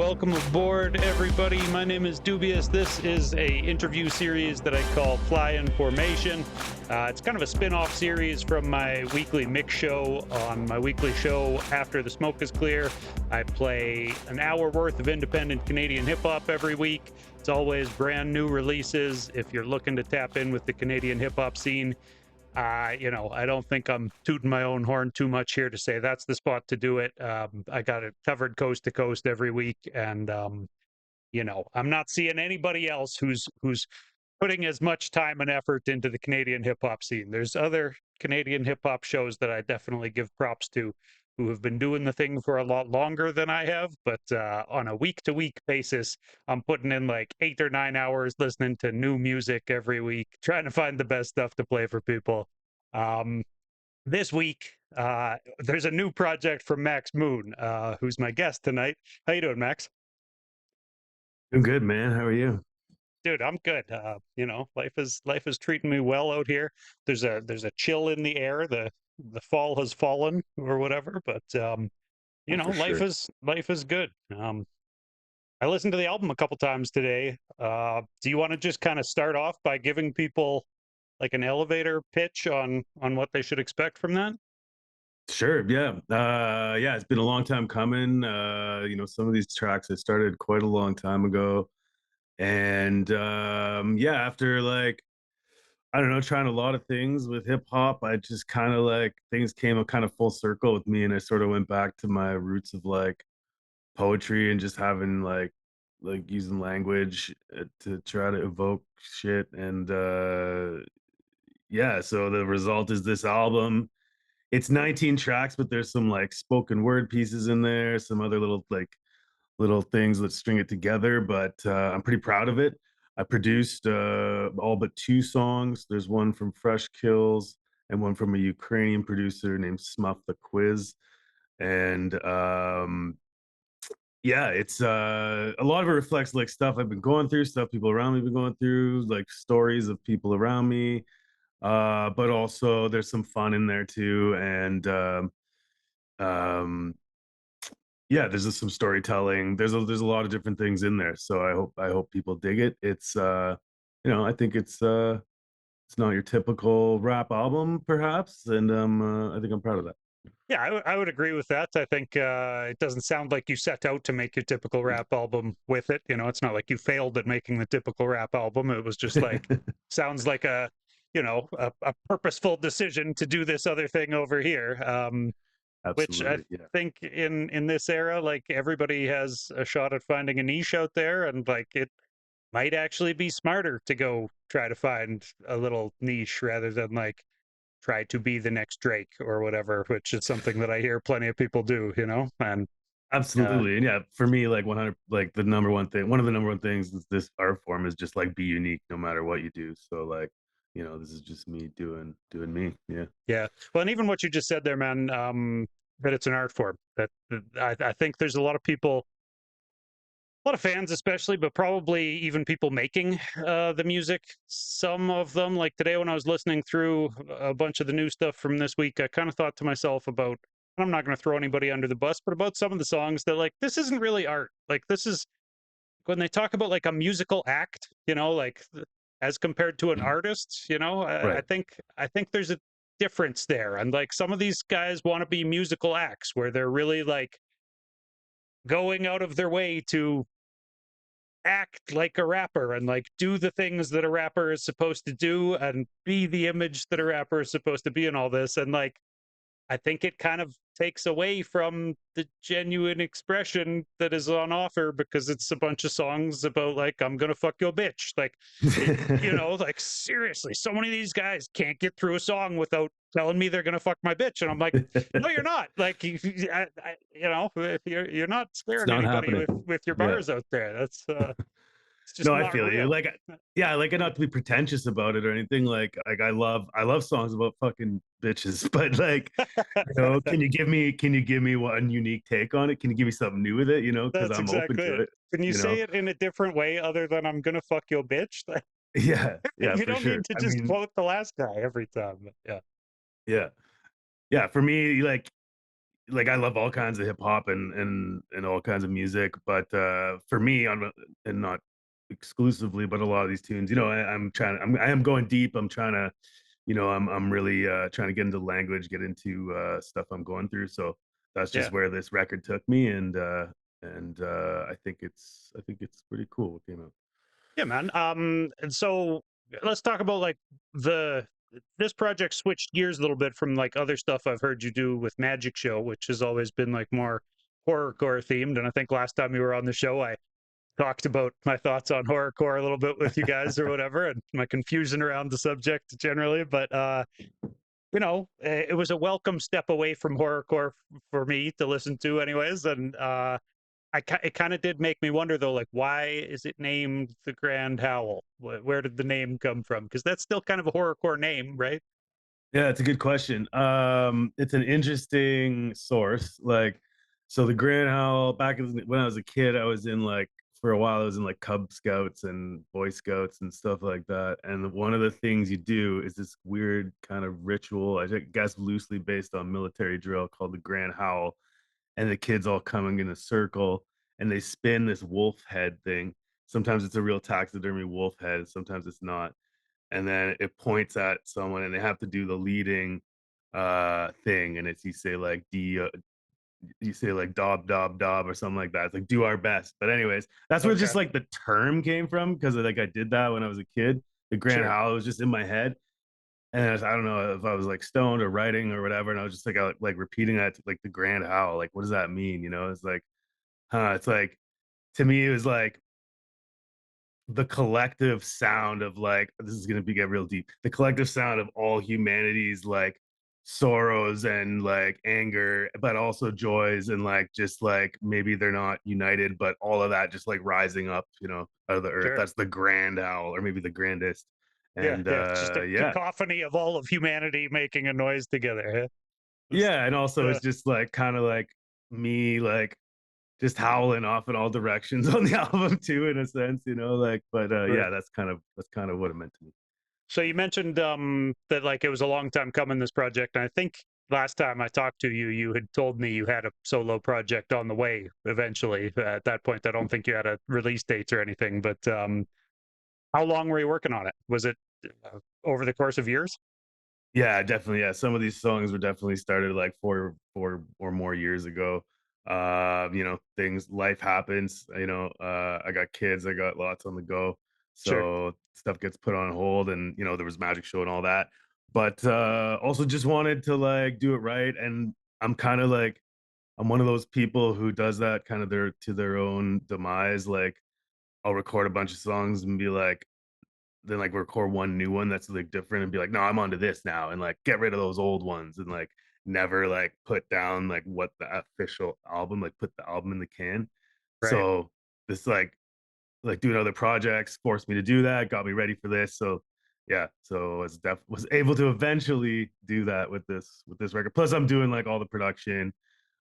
welcome aboard, everybody. My name is Doobyis. This is a interview series that I call Fly in Formation. It's kind of a spin-off series from my weekly mix show. On my weekly show, After the Smoke is Clear, I play an hour worth of independent Canadian hip-hop every week. It's always brand new releases. If you're looking to tap in with the Canadian hip-hop scene, I don't think I'm tooting my own horn too much here to say that's the spot to do it. I got it covered coast to coast every week, and I'm not seeing anybody else who's putting as much time and effort into the Canadian hip hop scene. There's other Canadian hip hop shows that I definitely give props to, who have been doing the thing for a lot longer than I have, but on a week to week basis, I'm putting in like 8 or 9 hours listening to new music every week, trying to find the best stuff to play for people. This week, there's a new project from Max Moon, who's my guest tonight. How you doing, Max? Doing good, man. How are you? Dude, I'm good. Life is treating me well out here. There's a chill in the air. The fall has fallen or whatever, but For life sure. is good. I listened to the album a couple times today. Do you want to just kind of start off by giving people like an elevator pitch on what they should expect from that? Sure. Yeah. Yeah, it's been a long time coming. Some of these tracks I started quite a long time ago. And yeah, after I don't know, trying a lot of things with hip hop, I just kind of like things came a kind of full circle with me and I sort of went back to my roots of like poetry and just having like using language to try to evoke shit and yeah, so the result is this album. It's 19 tracks, but there's some like spoken word pieces in there, some other little things that string it together. But I'm pretty proud of it. I produced all but two songs. There's one from Fresh Kills and one from a Ukrainian producer named Smuff the Quiz. And yeah, it's a lot of it reflects like stuff I've been going through, stuff people around me have been going through, like stories of people around me, but also there's some fun in there too, and um, yeah, there's just some storytelling. There's a lot of different things in there, so I hope people dig it. It's I think it's not your typical rap album, perhaps, and I think I'm proud of that. Yeah, I would agree with that. I think it doesn't sound like you set out to make your typical rap album with it. It's not like you failed at making the typical rap album. It was just like sounds like a purposeful decision to do this other thing over here. Which I Absolutely, yeah. think in this era, like everybody has a shot at finding a niche out there, and like it might actually be smarter to go try to find a little niche rather than like try to be the next Drake or whatever, which is something that I hear plenty of people do, and uh, Absolutely. And yeah, for me, like 100, like the number one thing, one of the number one things is this art form is just like be unique no matter what you do. So like, this is just me doing me. Yeah. yeah. Well, and even what you just said there, man, that it's an art form. That I think there's a lot of people, a lot of fans especially, but probably even people making the music. Some of them, like today when I was listening through a bunch of the new stuff from this week, I kind of thought to myself about, and I'm not going to throw anybody under the bus, but about some of the songs that like this isn't really art. Like this is when they talk about like a musical act, as compared to an artist, Right. I think there's a difference there. And like some of these guys want to be musical acts where they're really like going out of their way to act like a rapper and like do the things that a rapper is supposed to do and be the image that a rapper is supposed to be in all this. And like I think it kind of takes away from the genuine expression that is on offer because it's a bunch of songs about like I'm gonna fuck your bitch. Like, like seriously, so many of these guys can't get through a song without telling me they're gonna fuck my bitch, and I'm like, no, you're not. Like, you're not It's scaring not anybody happening. with your Yeah. bars out there. That's it's just No, I not feel you. real. Like, yeah, like not to be pretentious about it or anything. Like I love songs about fucking bitches, but like, can you give me one unique take on it? Can you give me something new with it? Because That's I'm open exactly to it. it. Can you You know? say it in a different way other than I'm gonna fuck your bitch? Yeah, yeah, You for don't sure. need to I just mean, quote the last guy every time. But yeah. yeah, yeah. For me, like like I love all kinds of hip hop and all kinds of music, but for me, and not exclusively, but a lot of these tunes, I am going deep. I'm trying to, I'm really trying to get into language, get into stuff I'm going through. So that's Yeah. just where this record took me, and I think it's pretty cool what came out. Yeah, man. And so let's talk about like the this project switched gears a little bit from like other stuff I've heard you do with Magic Show, which has always been like more horrorcore themed. And I think last time you were on the show, I talked about my thoughts on horrorcore a little bit with you guys or whatever, and my confusion around the subject generally. But it was a welcome step away from horrorcore for me to listen to, anyways. And it kind of did make me wonder though, like why is it named the Grand Howl? Where did the name come from? Because that's still kind of a horrorcore name, right? Yeah, it's a good question. It's an interesting source. Like, so the Grand Howl, when I was a kid, I was in like, for a while, I was in like Cub Scouts and Boy Scouts and stuff like that. And one of the things you do is this weird kind of ritual, I guess loosely based on military drill, called the Grand Howl. And the kids all coming in a circle and they spin this wolf head thing. Sometimes it's a real taxidermy wolf head, sometimes it's not, and then it points at someone and they have to do the leading thing, and it's, you say like dob dob dob or something like that. It's like do our best. But anyways, that's where Okay, just like the term came from, because like I did that when I was a kid. The Grand sure, Howl was just in my head, and I don't know if I was like stoned or writing or whatever, and I was just like repeating that, like the Grand Howl, like what does that mean, it's like, it's like, to me it was like the collective sound of, like, this is gonna get real deep. The collective sound of all humanity's, like, sorrows and, like, anger, but also joys, and, like, just, like, maybe they're not united, but all of that just, like, rising up, out of the earth. sure. That's the grand owl, or maybe the grandest. Yeah, And, yeah. It's just a yeah. cacophony of all of humanity making a noise together. Huh? It's- Yeah, and also uh, it's just, like, kinda like me, like, just howling off in all directions on the album too, in a sense, like, but, right. yeah, that's kind of what it meant to me. So you mentioned that like it was a long time coming, this project, and I think last time I talked to you, you had told me you had a solo project on the way eventually. At that point, I don't think you had a release date or anything. But how long were you working on it? Was it over the course of years? Yeah, definitely. Yeah, some of these songs were definitely started like four or more years ago. Things, life happens. I got kids. I got lots on the go, Sure. so stuff gets put on hold, and there was Magic Show and all that. But also just wanted to like do it right, and I'm kind of like, I'm one of those people who does that kind of their own demise. Like, I'll record a bunch of songs and be like, then like record one new one that's like different and be like, no, I'm onto this now, and like get rid of those old ones, and like never like put down like what the official album, like put the album in the can. Right. So this like doing other projects forced me to do that, got me ready for this. So yeah, so was able to eventually do that with this record. Plus I'm doing like all the production,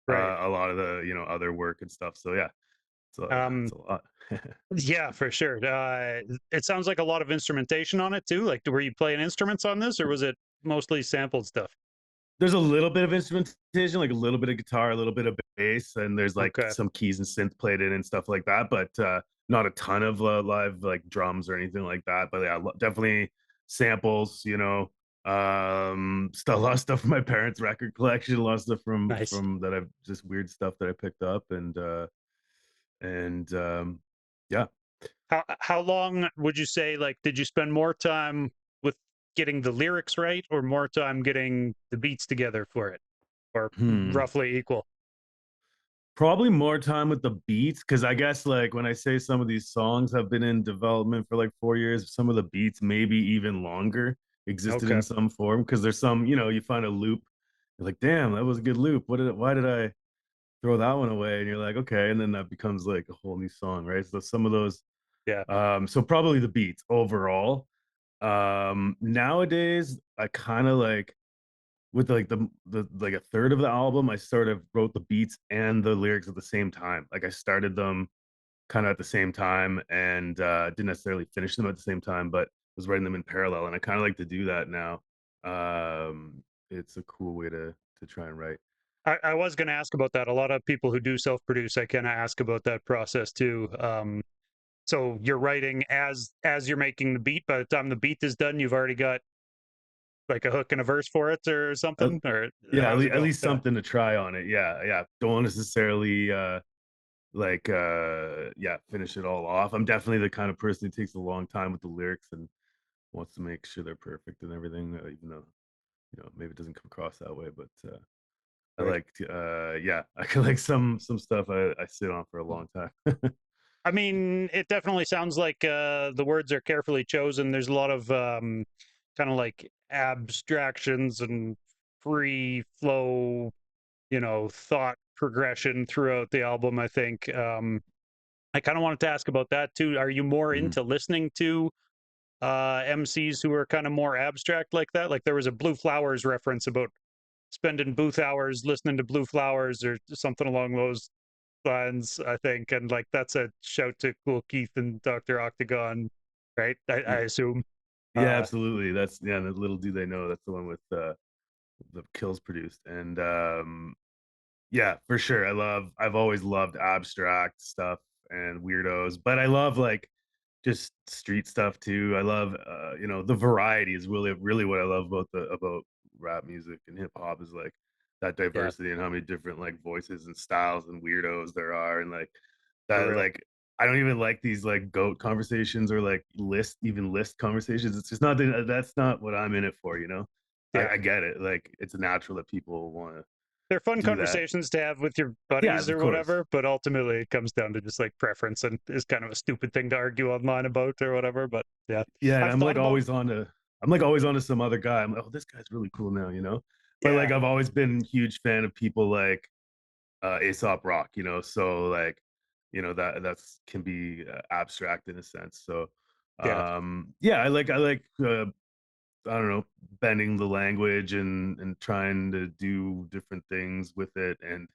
Right. a lot of the other work and stuff. So yeah, so it's Um, a lot. yeah, for sure. It sounds like a lot of instrumentation on it too. Like, were you playing instruments on this, or was it mostly sampled stuff? There's a little bit of instrumentation, like a little bit of guitar, a little bit of bass, and there's like Okay. some keys and synth played in and stuff like that, but not a ton of live like drums or anything like that. But yeah, definitely samples, still a lot of stuff from my parents' record collection, a lot of stuff from Nice. that I've just weird stuff that I picked up, and yeah. How long would you say, like, did you spend more time with getting the lyrics right or more time getting the beats together for it? Or Hmm. roughly equal? Probably more time with the beats, because I guess like when I say some of these songs have been in development for like 4 years, some of the beats maybe even longer existed in Okay. some form, because there's some, you find a loop, you're like, damn, that was a good loop. Why did I throw that one away? And you're like, okay, and then that becomes like a whole new song, right? So some of those, Yeah. so probably the beats overall. Nowadays I kind of like, with like the like a third of the album, I sort of wrote the beats and the lyrics at the same time. Like I started them kind of at the same time, and didn't necessarily finish them at the same time, but was writing them in parallel. And I kind of like to do that now. It's a cool way to try and write. I was going to ask about that. A lot of people who do self-produce, I kind of ask about that process too. So you're writing as you're making the beat. By the time the beat is done, you've already got like a hook and a verse for it or Uh, something, or yeah, how's it at go? least Yeah, something to try on it. Yeah, yeah. Don't necessarily yeah, finish it all off. I'm definitely the kind of person who takes a long time with the lyrics and wants to make sure they're perfect and everything, even though, maybe it doesn't come across that way, but I right. like to, yeah, I can like some stuff I sit on for a long time. I mean, it definitely sounds like the words are carefully chosen. There's a lot of kind of like abstractions and free flow, thought progression throughout the album. I think I kind of wanted to ask about that too. Are you more Mhm. into listening to MCs who are kind of more abstract like that? Like there was a Blue Flowers reference about spending booth hours listening to Blue Flowers or something along those lines, I think. And like that's a shout to Cool Keith and Dr. Octagon, right? I Y- assume. Yeah, Uh absolutely. That's yeah. The little do they know that's the one with the Kills produced, and yeah, for sure. I've always loved abstract stuff and weirdos, but I love like just street stuff too. I love the variety is really what I love about the about rap music and hip hop is like that yeah, diversity and how many different like voices and styles and weirdos there are and like for that real. like I don't even like these like goat conversations or like list conversations. It's just not that's not what I'm in it for, you know. Yeah. I get it. Like it's natural that people want to They're fun do that. conversations to have with your Yeah, buddies of or course. whatever, but ultimately it comes down to just like preference and is kind of a stupid thing to argue online about or whatever. But yeah. Yeah, and I've thought about I'm like always on to some other guy. I'm like, "Oh, this guy's really cool now," you know? But, like, yeah, I've always been huge fan of people like, Aesop Rock, so, like, that's can be, abstract in a sense, so, yeah. yeah, I don't know, bending the language and trying to do different things with it and,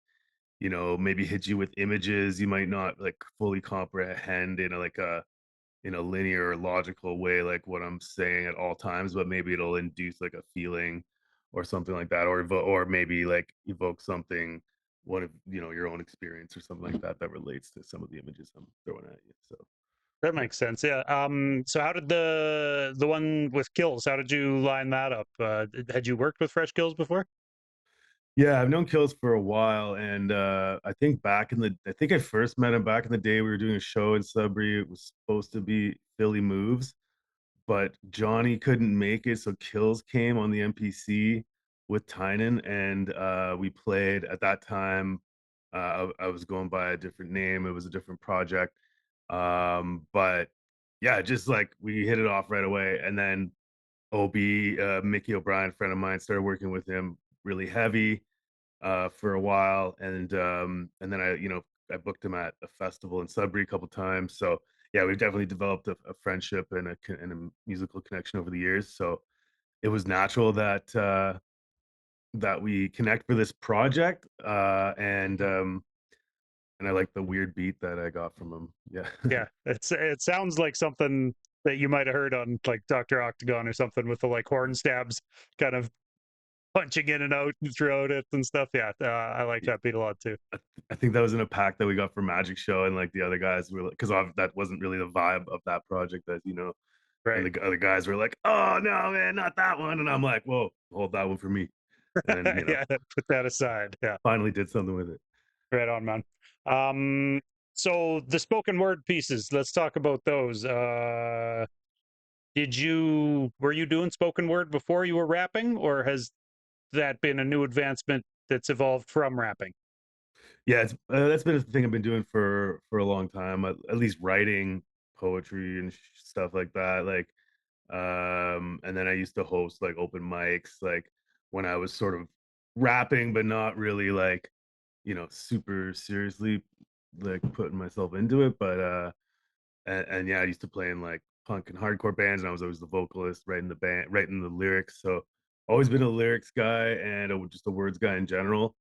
maybe hit you with images you might not, like, fully comprehend in a linear or logical way like what I'm saying at all times, but maybe it'll induce like a feeling or something like that, or maybe like evoke something, one of your own experience or something like that that relates to some of the images I'm throwing at you. So That yeah, makes sense. Yeah. So how did the one with Kills, how did you line that up? Had you worked with Fresh Kills before? yeah, I've known Kills for a while, and I think I first met him back in the day. We were doing a show in Sudbury. It was supposed to be Philly Moves, but Johnny couldn't make it, so Kills came on the MPC with Tynan, and we played at that time. I was going by a different name. It was a different project, but yeah, just like we hit it off right away. And then OB, Mickey O'Brien, friend of mine, started working with him really heavy for a while, and then I booked him at a festival in Sudbury a couple times. So yeah, we've definitely developed a friendship and and a musical connection over the years. So it was natural that we connect for this project, and I like the weird beat that I got from him. Yeah. Yeah. It sounds like something that you might have heard on like Dr. Octagon or something with the like horn stabs kind of punching in and out throughout it and stuff. Yeah. I like that beat a lot too. I think that was in a pack that we got from Magic Show, and like the other guys were like, because that wasn't really the vibe of that project, as you know. And Right. the other guys were like, "Oh no, man, not that one." And I'm like, "Whoa, hold that one for me." And then Yeah. Put that aside. Yeah. finally did something with it. Right on, man. Um, so the spoken word pieces, let's talk about those. Were you doing spoken word before you were rapping, or has that been a new advancement that's evolved from rapping? Yeah, that's been a thing I've been doing for a long time. At least writing poetry and stuff like that. Like, and then I used to host like open mics, like when I was sort of rapping, but not really like super seriously like putting myself into it. But and yeah, I used to play in like punk and hardcore bands, and I was always the vocalist, writing the band, writing the lyrics. So always been a lyrics guy and just a words guy in general.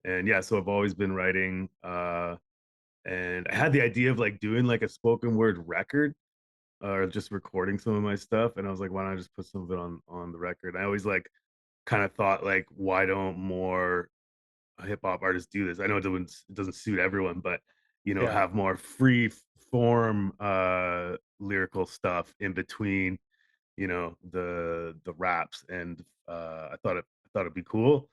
And yeah, so I've always been writing. And I had the idea of like doing like a spoken word record or just recording some of my stuff. And I was like, why don't I just put some of it on the record? I always like kind of thought like, why don't more hip hop artists do this. I know it doesn't suit everyone, but Yeah. have more free form lyrical stuff in between, the raps, and I thought it'd be cool.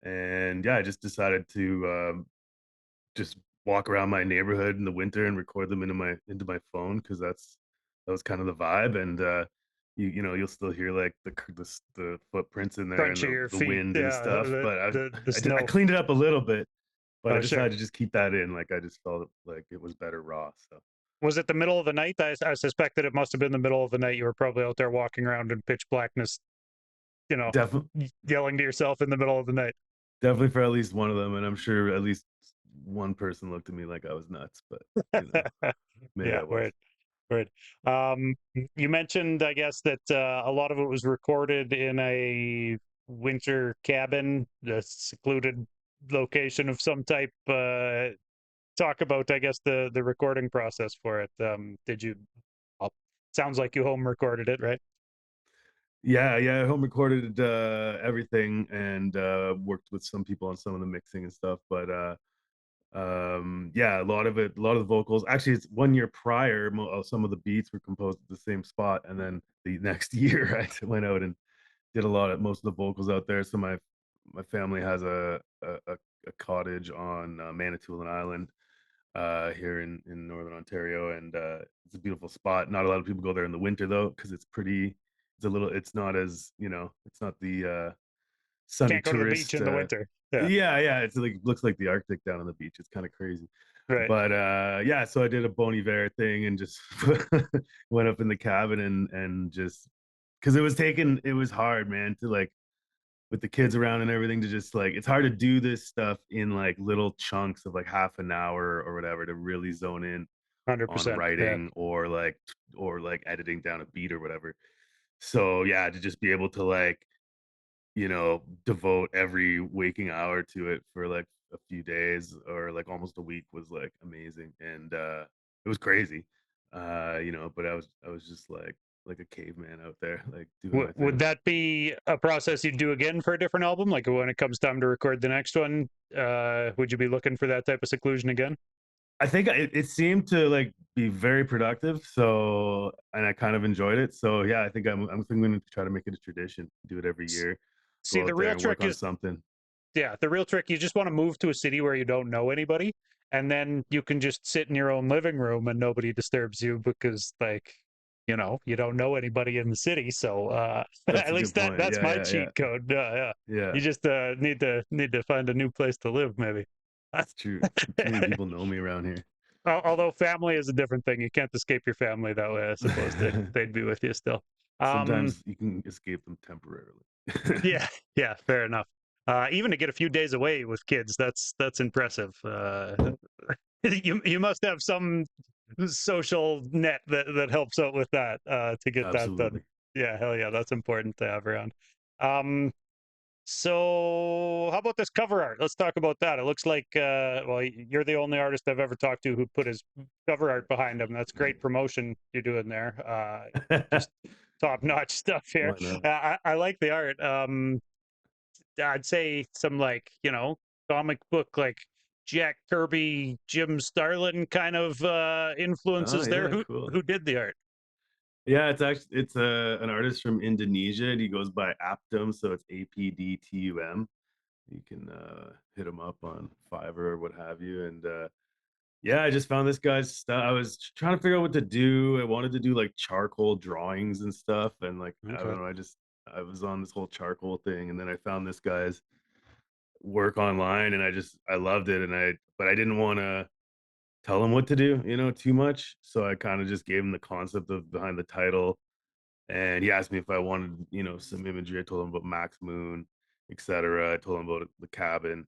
And yeah, I just decided to just walk around my neighborhood in the winter and record them into my phone, because that was kind of the vibe. And you'll still hear like the footprints in there, and Crunch of the your the feet. wind and Yeah. stuff. But The I snow. cleaned it up a little bit, but I Oh, sure. decided to just keep that in. Like, I just felt like it was better raw. So Was it the middle of the night? I suspect that it must have been the middle of the night. You were probably out there walking around in pitch blackness, you know, definitely, yelling to yourself in the middle of the night. definitely for at least one of them, and I'm sure at least one person looked at me like I was nuts. But maybe Yeah, I was. right, right. You mentioned, I guess, that a lot of it was recorded in a winter cabin, a secluded location of some type. Talk about, I guess, the recording process for it. Did you? Oh, sounds like you home recorded it, right? Yeah, yeah, home recorded everything, and worked with some people on some of the mixing and stuff. But yeah, a lot of the vocals. Actually, it's 1 year prior. Some of the beats were composed at the same spot, and then the next year, I went out and did most of the vocals out there. So my family has a cottage on Manitoulin Island here in northern Ontario, and it's a beautiful spot. Not a lot of people go there in the winter though, because it's not as, it's not the sunny Can't go to the beach tourist. in the winter. Yeah, Yeah, yeah, it's like looks like the Arctic down on the beach. It's kind of crazy. right. But yeah, so I did a Bon Iver thing and just went up in the cabin, and just because it was hard, man, to like, with the kids around and everything, to just like, it's hard to do this stuff in like little chunks of like half an hour or whatever, to really zone in on 100%. Yeah. writing, or like editing down a beat or whatever. So yeah, to just be able to like, devote every waking hour to it for like a few days or like almost a week was like amazing. And it was crazy. But I was just like a caveman out there, like doing my Would thing. that be a process you'd do again for a different album? Like when it comes time to record the next one, would you be looking for that type of seclusion again? I think it seemed to like be very productive. So, and I kind of enjoyed it. So yeah, I'm thinking to try to make it a tradition, do it every year, See, go the out there real and work trick on is, something. yeah, the real trick, you just want to move to a city where you don't know anybody, and then you can just sit in your own living room and nobody disturbs you because, like, you don't know anybody in the city. So That's at a least good point. that's Yeah, my yeah, yeah. cheat code. Yeah. Yeah. You just need to find a new place to live, maybe. It's true. Too many people know me around here. Although family is a different thing. You can't escape your family that way. I suppose they'd be with you still. Um, Sometimes you can escape them temporarily. yeah, yeah, fair enough. Even to get a few days away with kids, that's impressive. You must have some social net that helps out with that to get that done. Absolutely. Yeah, hell yeah, that's important to have around. Um, so how about this cover art? Let's talk about that. It looks like well, you're the only artist I've ever talked to who put his cover art behind him. That's great promotion you're doing there. Just top notch stuff here. Why not? I like the art. I'd say some, like, comic book, like Jack Kirby, Jim Starlin kind of Oh influences there. yeah, Who cool. who did the art? Yeah, it's an artist from Indonesia, and he goes by Aptum, so it's APDTUM. You can hit him up on Fiverr or what have you. And yeah, I just found this guy's stuff. I was trying to figure out what to do. I wanted to do like charcoal drawings and stuff, and like, I Okay. don't know, I was on this whole charcoal thing, and then I found this guy's work online, and I loved it. But I didn't want to tell him what to do, too much. So I kind of just gave him the concept of behind the title, and he asked me if I wanted, some imagery. I told him about Max Moon, etc. I told him about the cabin,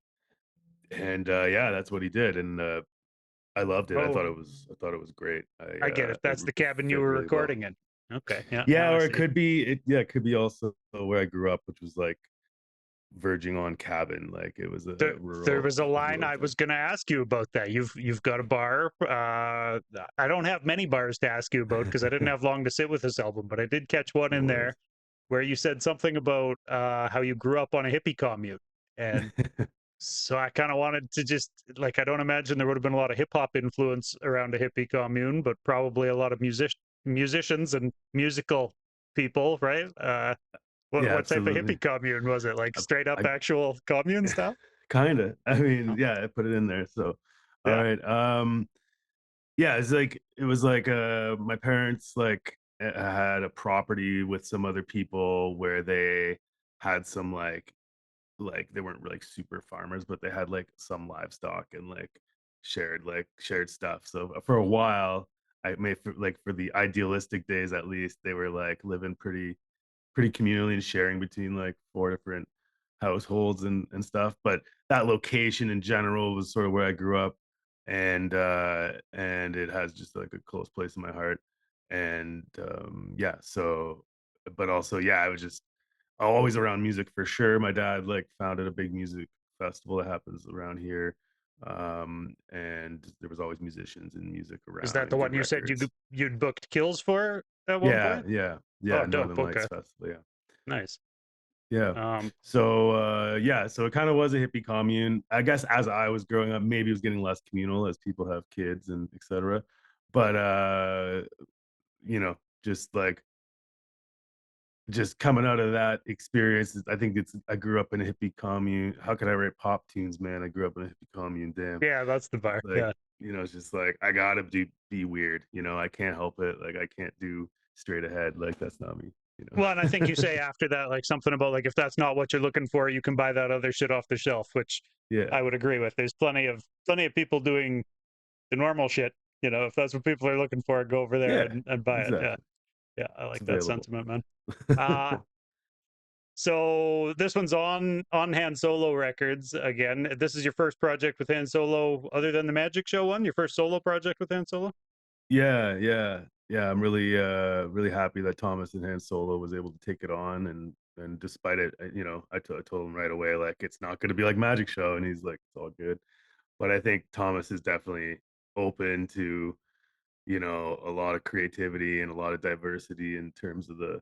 and yeah, that's what he did. And I loved it. Oh, I thought it was great. I get it. That's the cabin you Fit were really well. recording in. Okay. Yeah. Now Yeah, I or see. it could be also where I grew up, which was like verging on cabin. Like, it was There, there was a a line rural I thing. was going to ask you about that. You've got a bar. I don't have many bars to ask you about because I didn't have long to sit with this album, but I did catch one No in worries. there where you said something about how you grew up on a hippie commune, and So I kind of wanted to just like I don't imagine there would have been a lot of hip hop influence around a hippie commune, but probably a lot of musicians and musical people, right? Yeah, What type of absolutely. hippie commune was it? Like I, straight up I actual commune style? kind of. I mean, Oh, yeah, I put it in there. So, all yeah. right. Yeah, it's like it was like my parents like had a property with some other people where they had some like they weren't like super farmers, but they had like some livestock and shared stuff. So for a while, I made for like for the idealistic days at least, they were like living pretty communally and sharing between like four different households and stuff. But that location in general was sort of where I grew up, and it has just like a close place in my heart. And yeah, so but also yeah, I was just always around music for sure. My dad like founded a big music festival that happens around here. And there was always musicians and music Is around that the and did one you said records. you'd booked kills for at one Yeah, point? yeah, Oh, yeah, dope. Northern Lights Okay, Festival, yeah. nice. Yeah. Um, So yeah, so it kind of was a hippie commune. I guess as I was growing up, maybe it was getting less communal as people have kids and etc. But you know, just like just coming out of that experience, I think it's I grew up in a hippie commune. How could I write pop tunes, man? I grew up in a hippie commune. Damn. yeah, that's the bar. Like, Yeah. it's just like I gotta be weird, I can't help it. Like I can't do straight ahead. Like that's not me. Well, and I think you say after that, like something about like if that's not what you're looking for, you can buy that other shit off the shelf, which Yeah, I would agree with. There's plenty of people doing the normal shit. You know, if that's what people are looking for, go over there yeah, and buy it. Yeah, exactly. yeah, I It's like that available. sentiment, man. Uh so this one's on Han Solo Records again. This is your first project with Han Solo, other than the Magic Show one. Your first solo project with Han Solo. Yeah, yeah, yeah. I'm really happy that Thomas and Han Solo was able to take it on, and despite it, I told him right away like it's not going to be like Magic Show, and he's like it's all good. But I think Thomas is definitely open to a lot of creativity and a lot of diversity in terms of the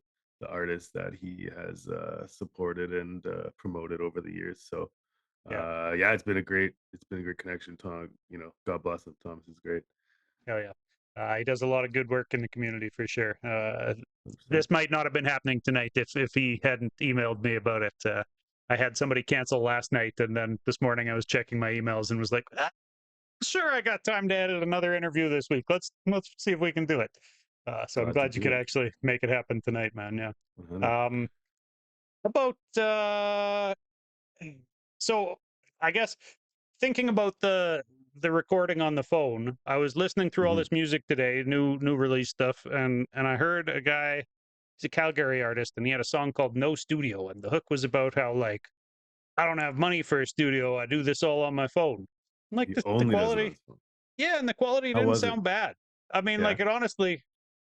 artists that he has supported and promoted over the years. So Yeah, yeah, it's been a great connection. Tom, God bless him. Thomas is great. hell yeah. He does a lot of good work in the community for sure. 100%. This might not have been happening tonight if he hadn't emailed me about it. I had somebody cancel last night, and then this morning I was checking my emails and was like, "Sure, I got time to edit another interview this week. Let's see if we can do it." So I'm Glad to glad you do could it. actually make it happen tonight, man. Yeah. 100. Um, about so I guess thinking about the recording on the phone, I was listening through all Mhm. this music today, new release stuff, and I heard a guy, he's a Calgary artist, and he had a song called No Studio, and the hook was about how like I don't have money for a studio, I do this all on my phone. Like He the only does it on quality, his phone. yeah, and the quality How didn't was it? sound bad. I mean, Yeah. like it honestly,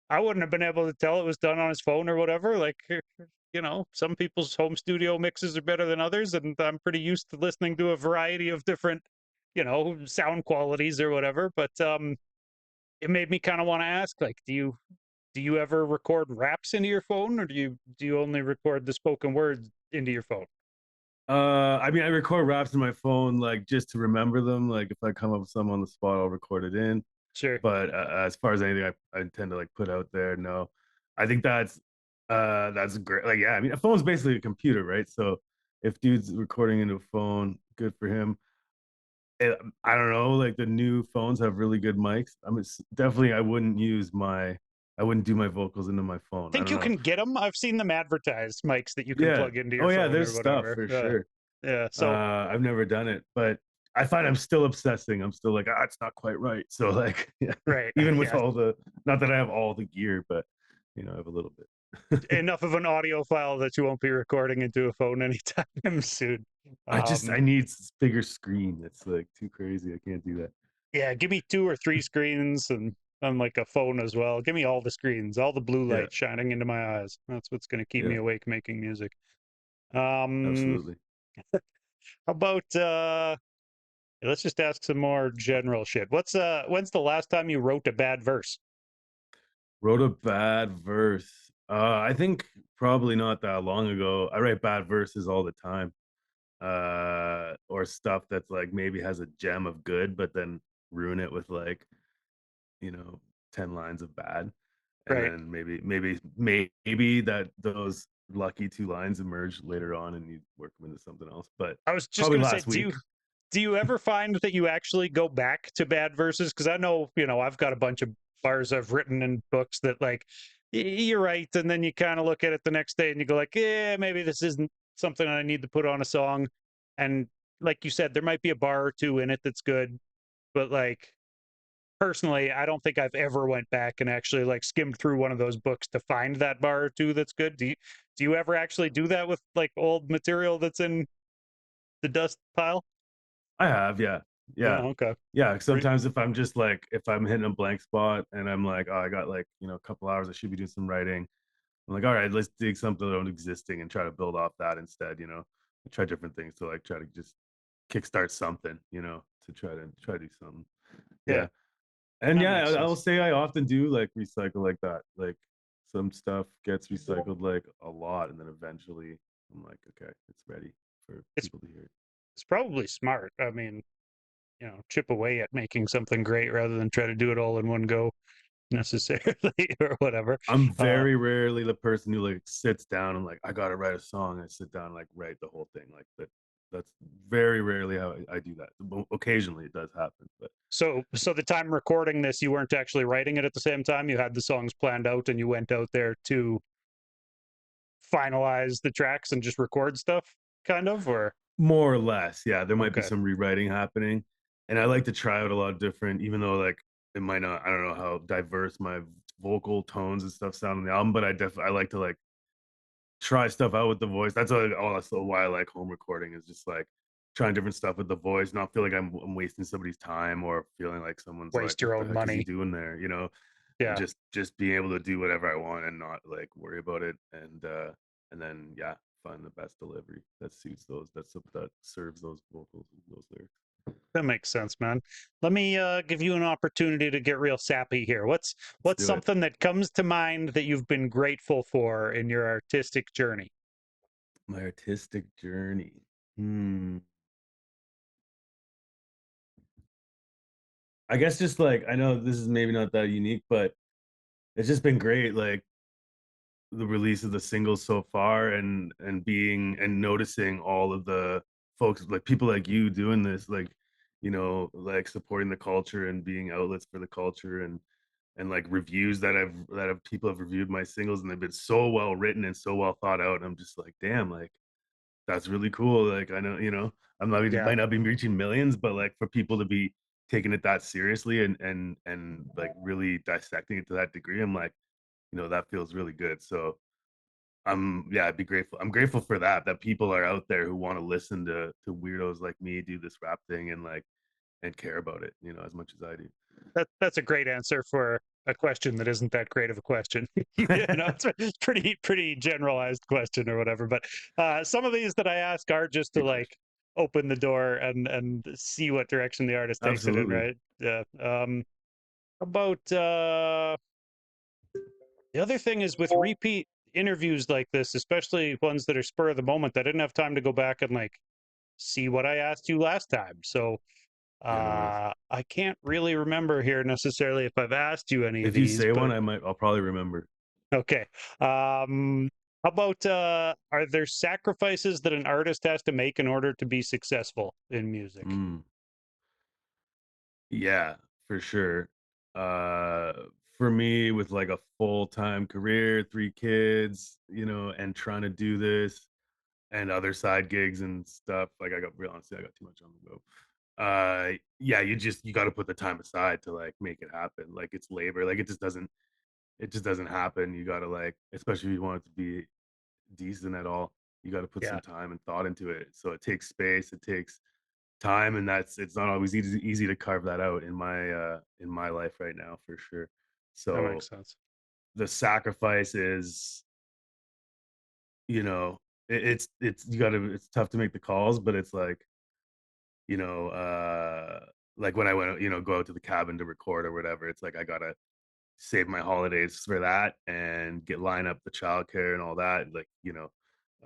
I wouldn't have been able to tell it was done on his phone or whatever. Like, some people's home studio mixes are better than others, and I'm pretty used to listening to a variety of different, sound qualities or whatever. But it made me kind of want to ask, like, do you ever record raps into your phone, or do you only record the spoken word into your phone? I mean, I record raps in my phone, like just to remember them. Like if I come up with some on the spot, I'll record it in. Sure. But as far as anything I intend to like put out there, no. I think that's great. Like, yeah, I mean, a phone's basically a computer, right? So if dude's recording into a phone, good for him. I don't know, like the new phones have really good mics. I mean, definitely, I wouldn't do my vocals into my phone. I Think don't you know. can get them? I've seen them advertised mics that you can Yeah. plug into Oh your yeah, phone there's or stuff whatever. for sure. Yeah. So I've never done it, but I find I'm still obsessing. I'm still like, it's not quite right. So like, yeah, right. even with Yeah. all not that I have all the gear, but I have a little bit. Enough of an audio file that you won't be recording into a phone anytime soon. I need bigger screen. It's like too crazy. I can't do that. Yeah, give me 2 or 3 screens and on like a phone as well. Give me all the screens, all the blue Yeah, light shining into my eyes. That's what's going to keep me yeah, awake making music. Um, absolutely. how about let's just ask some more general shit. When's the last time you wrote a bad verse? Wrote a bad verse. I think probably not that long ago. I write bad verses all the time. or stuff that's like maybe has a gem of good, but then ruin it with like, you know, 10 lines of bad. And Right. then maybe that those lucky 2 lines emerge later on and you work them into something else. But I was just probably gonna say, last week. do you ever find that you actually go back to bad verses? Because I know, I've got a bunch of bars I've written in books that like you're right, and then you kind of look at it the next day and you go like, yeah, maybe this isn't something I need to put on a song. And like you said, there might be a bar or two in it that's good, but like personally, I don't think I've ever went back and actually like skimmed through one of those books to find that bar or two that's good. Do you ever actually do that with like old material that's in the dust pile? I have, yeah. Yeah. Oh, okay. Yeah, Re- sometimes if I'm just like if I'm hitting a blank spot and I'm like, "Oh, I got like, a couple hours, I should be doing some writing." I'm like, "All right, let's dig something that existing and try to build off that instead," you know? Try different things to like try to just kickstart something, to try to do something. Yeah, Yeah. And that yeah, makes I'll sense. say I often do like recycle like that. Like some stuff gets recycled like a lot and then eventually I'm like, "Okay, it's ready for It's people to hear it." it's probably smart. I mean, chip away at making something great rather than try to do it all in one go necessarily or whatever. I'm Uh, very rarely the person who like sits down and like I gotta write a song. I sit down and like write the whole thing like that. That's very rarely how I do that. But occasionally it does happen, but so the time recording this, you weren't actually writing it at the same time. You had the songs planned out, and you went out there to finalize the tracks and just record stuff, kind of, or more or less, yeah. There might be okay, some rewriting happening, and I like to try out a lot of different, even though like it might not. I don't know how diverse my vocal tones and stuff sound on the album, but I like to like try stuff out with the voice. That's also why I like home recording is just like trying different stuff with the voice, not feel like I'm wasting somebody's time or feeling like someone's like, waste "What your the own heck is he money. doing there?" And Yeah, just being able to do whatever I want and not like worry about it, and then yeah, find the best delivery that suits that serves those vocals, those lyrics. that makes sense, man. Let me give you an opportunity to get real sappy here. Let's What's do it. something that comes to mind that you've been grateful for in your artistic journey? My artistic journey. Hmm. I guess just like I know this is maybe not that unique, but it's just been great. Like the release of the singles so far and being and noticing all of the folks like people like you doing this like like supporting the culture and being outlets for the culture and like reviews that have people have reviewed my singles and they've been so well written and so well thought out and I'm just like damn like that's really cool like I know I'm not Yeah, might not be reaching millions but like for people to be taking it that seriously and like really dissecting it to that degree I'm like that feels really good so yeah, I'd be grateful. I'm grateful for that people are out there who wanna listen to weirdos like me do this rap thing and, like and care about it, as much as I do. that's a great answer for a question that isn't that great of a question. It's a pretty generalized question or whatever. But some of these that I ask are just to Good question. like open the door and see what direction the artist takes it in, Absolutely. right? Yeah. About the other thing is with repeat interviews like this, especially ones that are spur of the moment, I didn't have time to go back and like see what I asked you last time. So Yeah, no worries. I can't really remember here necessarily if I've asked you any of If you these, say one, but I'll probably remember. okay. How about are there sacrifices that an artist has to make in order to be successful in music? Mm, yeah, for sure. Uh, for me, with, like, a full-time career, 3 kids, and trying to do this and other side gigs and stuff, like, I got real honestly, I got too much on the go. Yeah, you gotta put the time aside to, like, make it happen, like, it's labor, like, it just doesn't happen, you gotta, like especially if you want it to be decent at all, you gotta put some Yeah, time and thought into it, so it takes space, it takes time, and it's not always easy to carve that out in my life right now, for sure. that So, makes sense. the sacrifice is, you know, it's you gotta it's tough to make the calls, but it's like you know, like when I went, go out to the cabin to record or whatever, it's like I gotta save my holidays for that and get line up the childcare and all that. Like,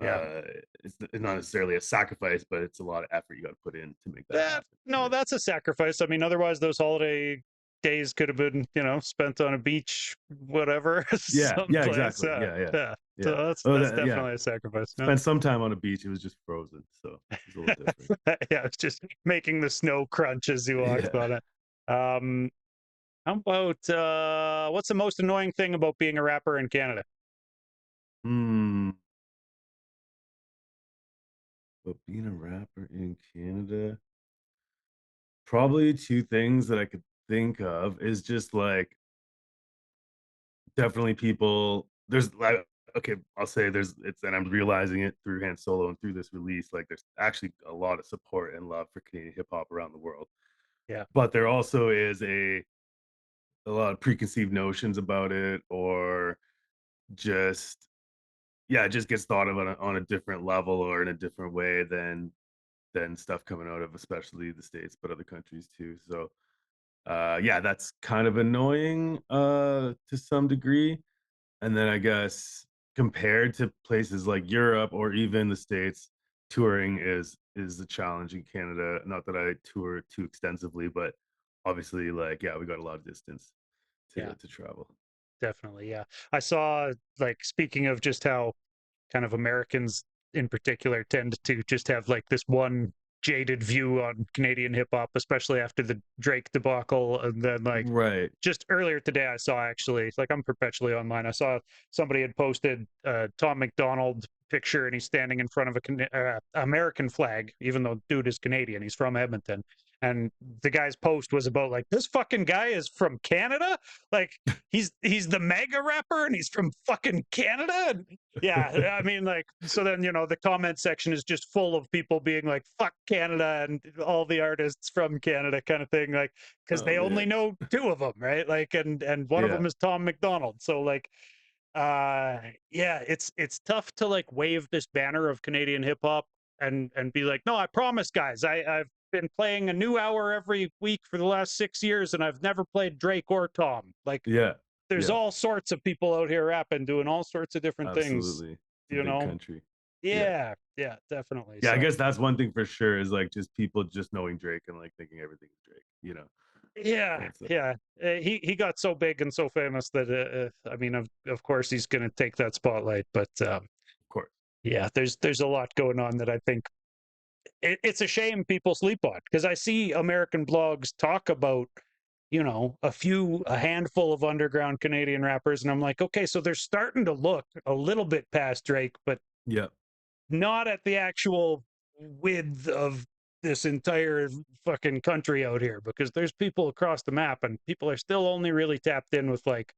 Yeah. uh, it's not necessarily a sacrifice, but it's a lot of effort you got to put in to make that That happen. no, that's a sacrifice. I mean, otherwise those holiday days could have been, spent on a beach, whatever, Yeah, someplace. exactly. Yeah. Yeah. So Yeah. that's Yeah. definitely a sacrifice. Yeah. Spent some time on a beach. It was just frozen, so it's a little different. Yeah, it's just making the snow crunch as you walked Yeah. on it. Um, how about what's the most annoying thing about being a rapper in Canada? Hmm. But being a rapper in Canada, probably two things that I could think of is just like definitely people. There's like okay, I'll say there's it's and I'm realizing it through Han Solo and through this release. Like there's actually a lot of support and love for Canadian hip hop around the world. Yeah. But there also is a lot of preconceived notions about it, or just yeah, it just gets thought of on a different level or in a different way than stuff coming out of especially the States, but other countries too. So yeah, that's kind of annoying to some degree. And then I guess compared to places like Europe or even the States, touring is a challenge in Canada. Not that I tour too extensively, but obviously like yeah, we got a lot of distance Yeah, to travel. definitely. Yeah. I saw, like, speaking of just how kind of Americans in particular tend to just have like this one jaded view on Canadian hip hop, especially after the Drake debacle. And then, like, Right. just earlier today, I saw, actually, like, I'm perpetually online. I saw somebody had posted Tom McDonald picture, and he's standing in front of a American flag, even though dude is Canadian. He's from Edmonton. And the guy's post was about, like, this fucking guy is from Canada. Like, he's the mega rapper and he's from fucking Canada. And yeah, I mean, like, so then, the comment section is just full of people being like, fuck Canada and all the artists from Canada, kind of thing, like, because Oh they only man. know two of them, right? Like, and one of Yeah. them is Tom McDonald. So, like, yeah, it's tough to, like, wave this banner of Canadian hip hop and be like, no, I promise, guys, I've been playing a new hour every week for the last 6 years, and I've never played Drake or Tom. Like, Yeah. there's Yeah. all sorts of people out here rapping, doing all sorts of different things, Absolutely. It's a you big know? country. Yeah. Yeah, yeah, definitely. Yeah, I So, guess that's one thing for sure is like just people just knowing Drake and like thinking everything is Drake, you know. yeah, That's yeah. He got so big and so famous that I mean, of course he's going to take that spotlight, but of course. yeah, there's a lot going on that I think it's a shame people sleep on, because I see American blogs talk about, a handful of underground Canadian rappers, and I'm like, okay, so they're starting to look a little bit past Drake, but Yeah. not at the actual width of this entire fucking country out here, because there's people across the map and people are still only really tapped in with, like,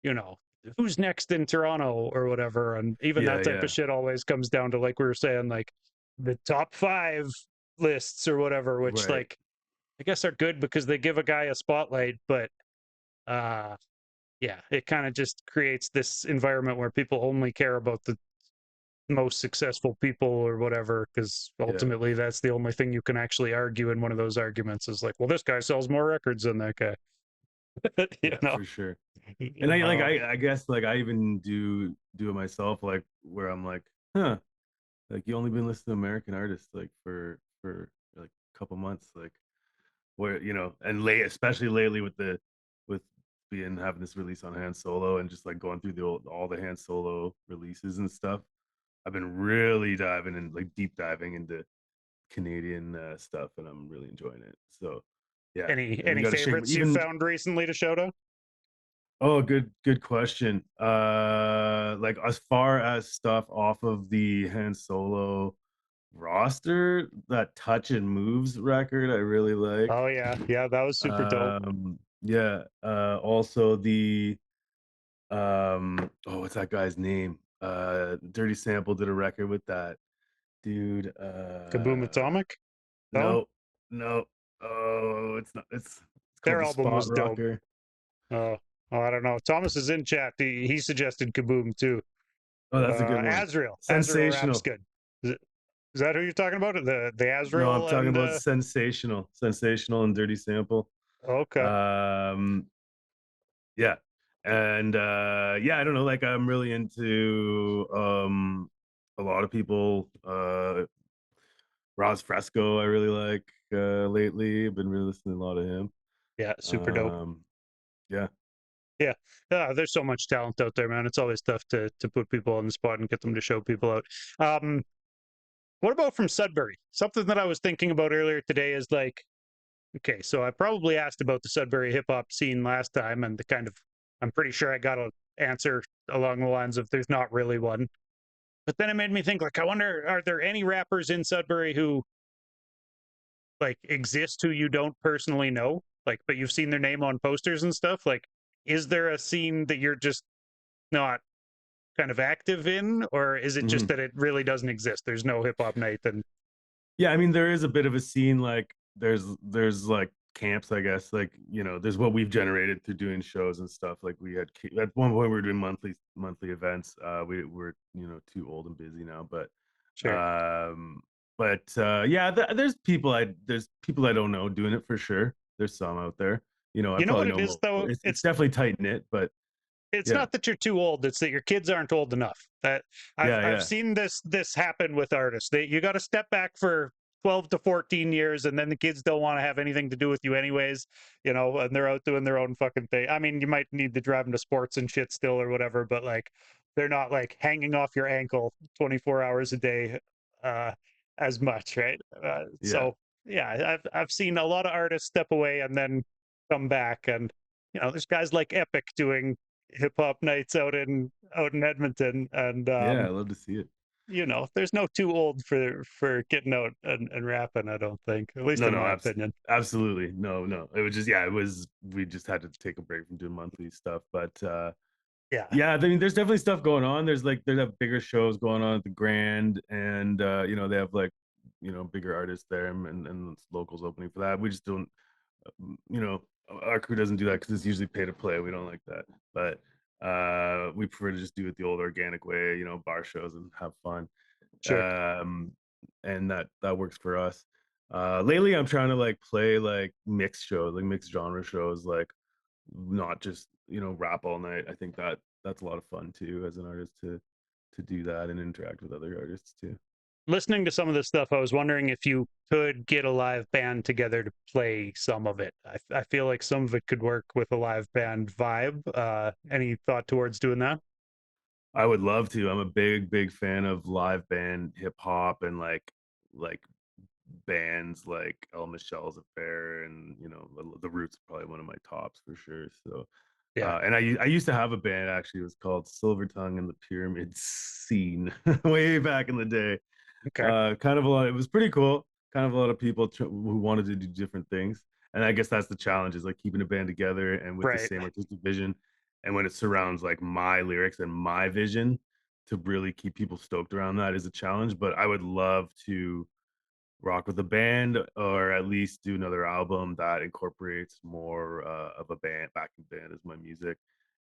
you know who's next in Toronto or whatever. And even Yeah, that type yeah. of shit always comes down to, like we were saying, like, the top 5 lists or whatever, which, Right. like, I guess are good because they give a guy a spotlight. But uh yeah, it kind of just creates this environment where people only care about the most successful people or whatever, because Yeah. ultimately that's the only thing you can actually argue in one of those arguments, is like, well, this guy sells more records than that guy. you Yeah, know for sure. you And know I guess like I even do it myself like where I'm like, huh, like you only been listening to American artists like for like a couple months like where and late especially lately with being having this release on Han Solo and just like going through all the Han Solo releases and stuff. I've been really diving and like deep diving into Canadian stuff, and I'm really enjoying it. So, yeah, and you any got to shake favorites you even. found recently to shout out? Oh, good question. Like as far as stuff off of the Han Solo roster, that Touch and Moves record, I really like. Oh yeah, yeah, that was super dope. Yeah. Also the oh, what's that guy's name? Dirty Sample did a record with that dude. Kaboom Atomic. That one. No, no. Oh, it's not. It's called Their the album Spot was dope. Rocker. Oh, oh, I don't know. Thomas is in chat. He suggested Kaboom too. Oh, that's a good one. Azrael rap's Sensational. good. Is, it, is that who you're talking about? The No, I'm Azrael talking and about Sensational, Sensational, and Dirty Sample. okay. Um, yeah, and yeah, I don't know. Like, I'm really into a lot of people. Roz Fresco, I really like lately. I've been really listening to a lot of him. Yeah, super dope. Um, yeah. Yeah, there's so much talent out there, man. It's always tough to put people on the spot and get them to show people out. Um, what about from Sudbury? Something that I was thinking about earlier today is like, okay, so I probably asked about the Sudbury hip hop scene last time, and the kind of, I'm pretty sure I got an answer along the lines of there's not really one. But then it made me think, like, I wonder, are there any rappers in Sudbury who like exist who you don't personally know, like, but you've seen their name on posters and stuff? Like, is there a scene that you're just not kind of active in, or is it just Mhm. that it really doesn't exist? There's no hip hop night, and Yeah, I mean, there is a bit of a scene, like, there's, like, camps, I guess, like, there's what we've generated through doing shows and stuff, like, we had ki at one point, we were doing monthly events, we're, too old and busy now, sure. um yeah, there's people I don't know doing it for sure. There's some out there, I You know probably what it know is more. though? It's definitely tight knit, but It's yeah. not that you're too old, it's that your kids aren't old enough. That I've Yeah, I've yeah. seen this happen with artists. That you got to step back for 12 to 14 years, and then the kids don't want to have anything to do with you anyways, and they're out doing their own fucking thing. I mean, you might need to drive them to sports and shit still or whatever, but like they're not like hanging off your ankle 24 hours a day uh as much, right? Yeah. So yeah, I've seen a lot of artists step away and then come back, and there's guys like Epic doing hip hop nights out in Edmonton, and Yeah, I love to see it. there's no too old for getting out and rapping. I don't think, at least No, in no, my opinion. absolutely. No, no. It was just yeah, it was we just had to take a break from doing monthly stuff, but, Yeah, yeah, I mean, there's definitely stuff going on. They have bigger shows going on at the Grand, and, they have, like, bigger artists there, and locals opening for that. We just don't, our crew doesn't do that because it's usually pay to play. We don't like that, but, we prefer to just do it the old organic way, bar shows and have fun. sure. Um, and that works for us. Lately, I'm trying to like play like mixed shows, like mixed genre shows, like not just rap all night. I think that's a lot of fun too as an artist to do that and interact with other artists too. Listening to some of this stuff, I was wondering if you could get a live band together to play some of it. I feel like some of it could work with a live band vibe. Any thought towards doing that? I would love to. I'm a big fan of live band hip hop and like bands like El Michelle's Affair and the Roots are probably one of my tops for sure. So Yeah. and I used to have a band actually. It was called Silver Tongue and the Pyramid Scene way back in the day. Okay. Kind of a lot. It was pretty cool. Kind of a lot of people who wanted to do different things, and I guess that's the challenge is like keeping a band together and with the Right. same artistic vision. And when it surrounds like my lyrics and my vision, to really keep people stoked around that is a challenge. But I would love to rock with a band or at least do another album that incorporates more of a backing band as my music,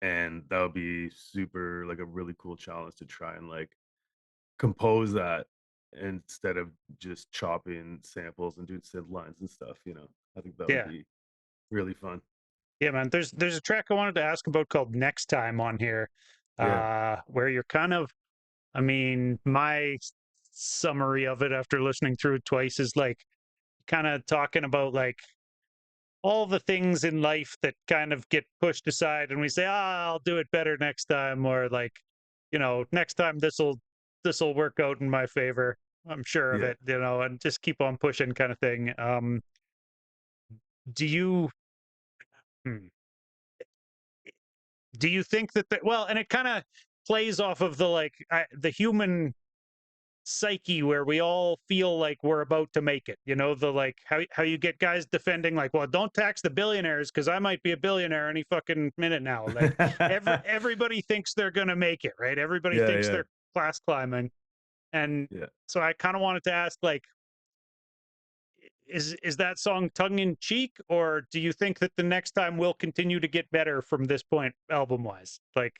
and that would be super like a really cool challenge to try and like compose that instead of just chopping samples and doing synth lines and stuff. I think that would Yeah. be really fun. Yeah, man. There's a track I wanted to ask about called Next Time on here, Yeah. where you're kind of, I mean, my summary of it after listening through it twice is like kind of talking about like all the things in life that kind of get pushed aside and we say, ah, I'll do it better next time, or like, next time this'll work out in my favor. I'm sure of Yeah. it, and just keep on pushing kind of thing. Do you hmm, do you think that well, and it kind of plays off of the like the human psyche where we all feel like we're about to make it, the like how you get guys defending like, well, don't tax the billionaires because I might be a billionaire any fucking minute now. Like everybody thinks they're gonna make it, right? Everybody Yeah, thinks yeah, they're class climbing. And yeah. so I kind of wanted to ask, like, is that song tongue in cheek, or do you think that the next time will continue to get better from this point album wise? Like,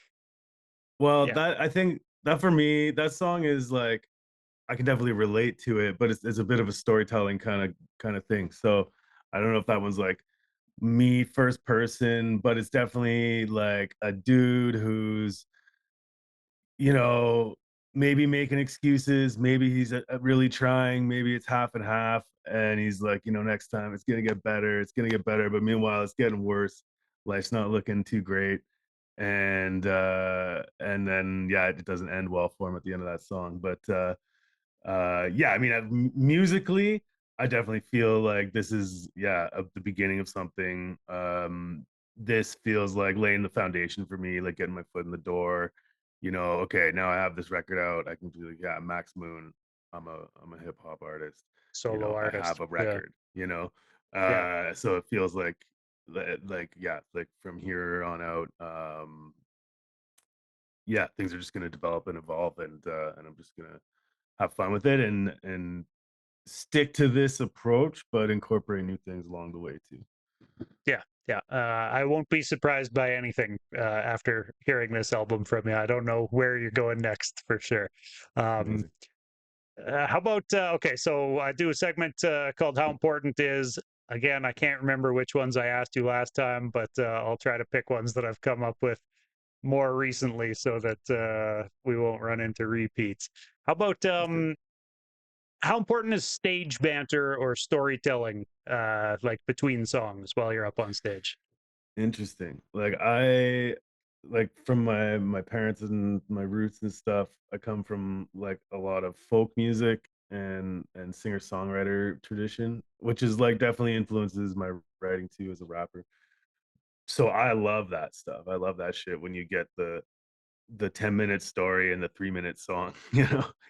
Well, yeah, that I think that for me, that song is like I can definitely relate to it, but it's a bit of a storytelling kind of thing. So I don't know if that one's like me first person, but it's definitely like a dude who's, you know, maybe making excuses, maybe he's really trying, maybe it's half and half, and he's like, next time it's gonna get better, it's gonna get better, but meanwhile it's getting worse. Life's not looking too great, and then yeah, it doesn't end well for him at the end of that song. But yeah, I mean, musically, I definitely feel like this is the beginning of something. This feels like laying the foundation for me, like getting my foot in the door. Okay, now I have this record out. I can be like, yeah, Max Moon. I'm a hip hop artist. Solo I have artist. a Yeah. record. Yeah. So it feels like yeah, like from here on out, yeah, things are just gonna develop and evolve, and I'm just gonna have fun with it and stick to this approach, but incorporate new things along the way too. Yeah. Yeah. I won't be surprised by anything after hearing this album from you. I don't know where you're going next for sure. Um, Amazing. how about okay? So I do a segment called "How Important Is." Again, I can't remember which ones I asked you last time, but I'll try to pick ones that I've come up with more recently so that we won't run into repeats. How about That's good. how important is stage banter or storytelling, like between songs while you're up on stage? Interesting. Like from my parents and my roots and stuff, I come from like a lot of folk music and singer-songwriter tradition, which is like definitely influences my writing too as a rapper. So I love that stuff. I love that shit when you get the 10-minute story and the 3-minute song,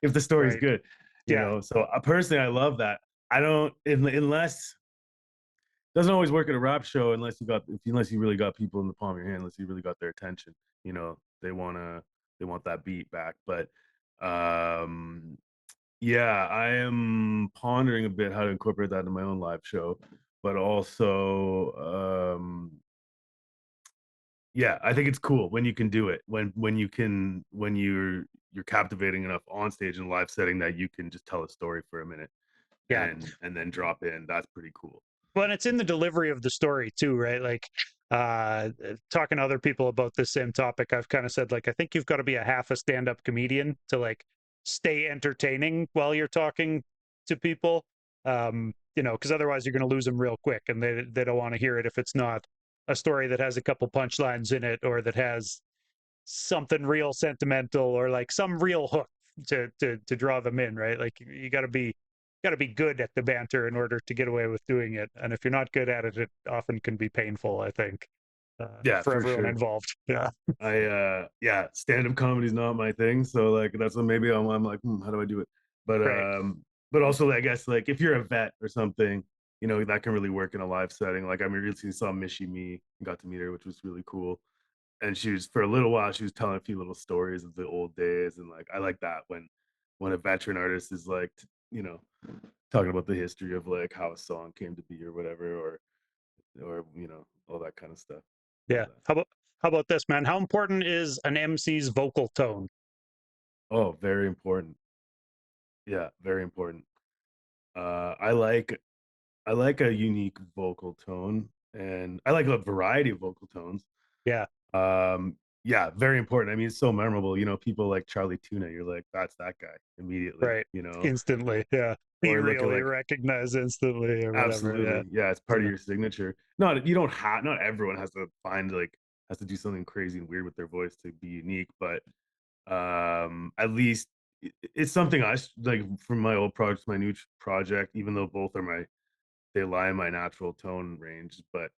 if the story's Right. good, Yeah. So personally, I love that. I don't unless doesn't always work at a rap show unless you really got people in the palm of your hand, unless you really got their attention. They want that beat back. But um yeah, I am pondering a bit how to incorporate that in my own live show, but also yeah, I think it's cool when you can do it. When you're captivating enough on stage in a live setting that you can just tell a story for a minute Yeah. and then drop in. That's pretty cool. Well, and it's in the delivery of the story too, right? Like talking to other people about this same topic, I've kind of said like I think you've got to be a half a stand-up comedian to like stay entertaining while you're talking to people. Because otherwise you're going to lose them real quick, and they don't want to hear it if it's not a story that has a couple punchlines in it or that has something real sentimental or like some real hook to draw them in, right? Like you got to be good at the banter in order to get away with doing it. And if you're not good at it, it often can be painful, I think, Yeah, for for everyone sure. involved. Yeah. Yeah, stand-up comedy is not my thing, so like that's what maybe I'm like, how do I do it? But Right. but also I guess like if you're a vet or something, that can really work in a live setting. Like I mean, recently saw Mishi Me and got to meet her, which was really cool. And she was for a little while, she was telling a few little stories of the old days, and like I like that when a veteran artist is like, talking about the history of like how a song came to be or whatever, or all that kind of stuff. Love Yeah. that. How about this, man? How important is an MC's vocal tone? Oh, very important. Yeah, very important. Uh, I like I like a unique vocal tone, and I like a variety of vocal tones. Yeah. Yeah, very important. I mean, it's so memorable. People like Charlie Tuna. You're like, that's that guy immediately. Right. Instantly. Yeah. You Or look at really like recognize instantly or whatever. Yeah. absolutely, yeah, it's part of Yeah. your signature. Not you don't have not everyone has to has to do something crazy and weird with their voice to be unique, but at least it's something like from my old project to my new project, even though both are they lie in my natural tone range, but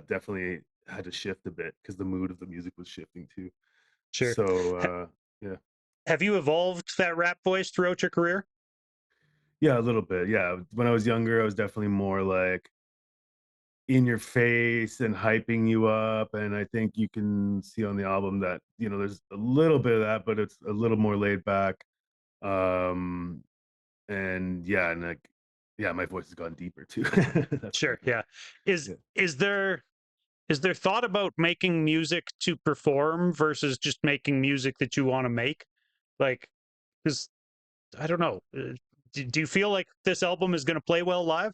definitely had to shift a bit because the mood of the music was shifting too. Sure. So Ha- yeah. have you evolved that rap voice throughout your career? Yeah, a little bit. Yeah. When I was younger, I was definitely more like in your face and hyping you up. And I think you can see on the album that, there's a little bit of that, but it's a little more laid back. Um, and yeah, and like, yeah, my voice has gone deeper too. That's for Sure. sure. Yeah. Is Yeah. is there is there thought about making music to perform versus just making music that you want to make? Like, because I don't know. Do you feel like this album is going to play well live?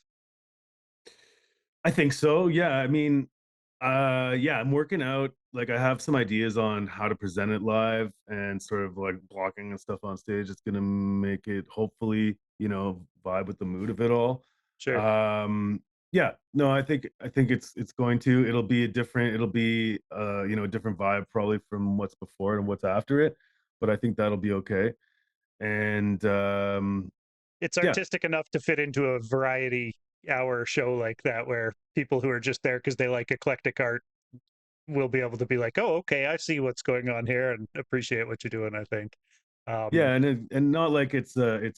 I think so. Yeah. I mean, yeah, I'm working out like I have some ideas on how to present it live and sort of like blocking and stuff on stage. It's gonna make it hopefully, vibe with the mood of it all. Sure. Um, yeah, no, I think it's going to. It'll be a different vibe probably from what's before and what's after it. But I think that'll be okay. And It's yeah, artistic enough to fit into a variety hour show like that, where people who are just there because they like eclectic art will be able to be like, oh, okay, I see what's going on here and appreciate what you're doing, I think. yeah, Um, and not like it's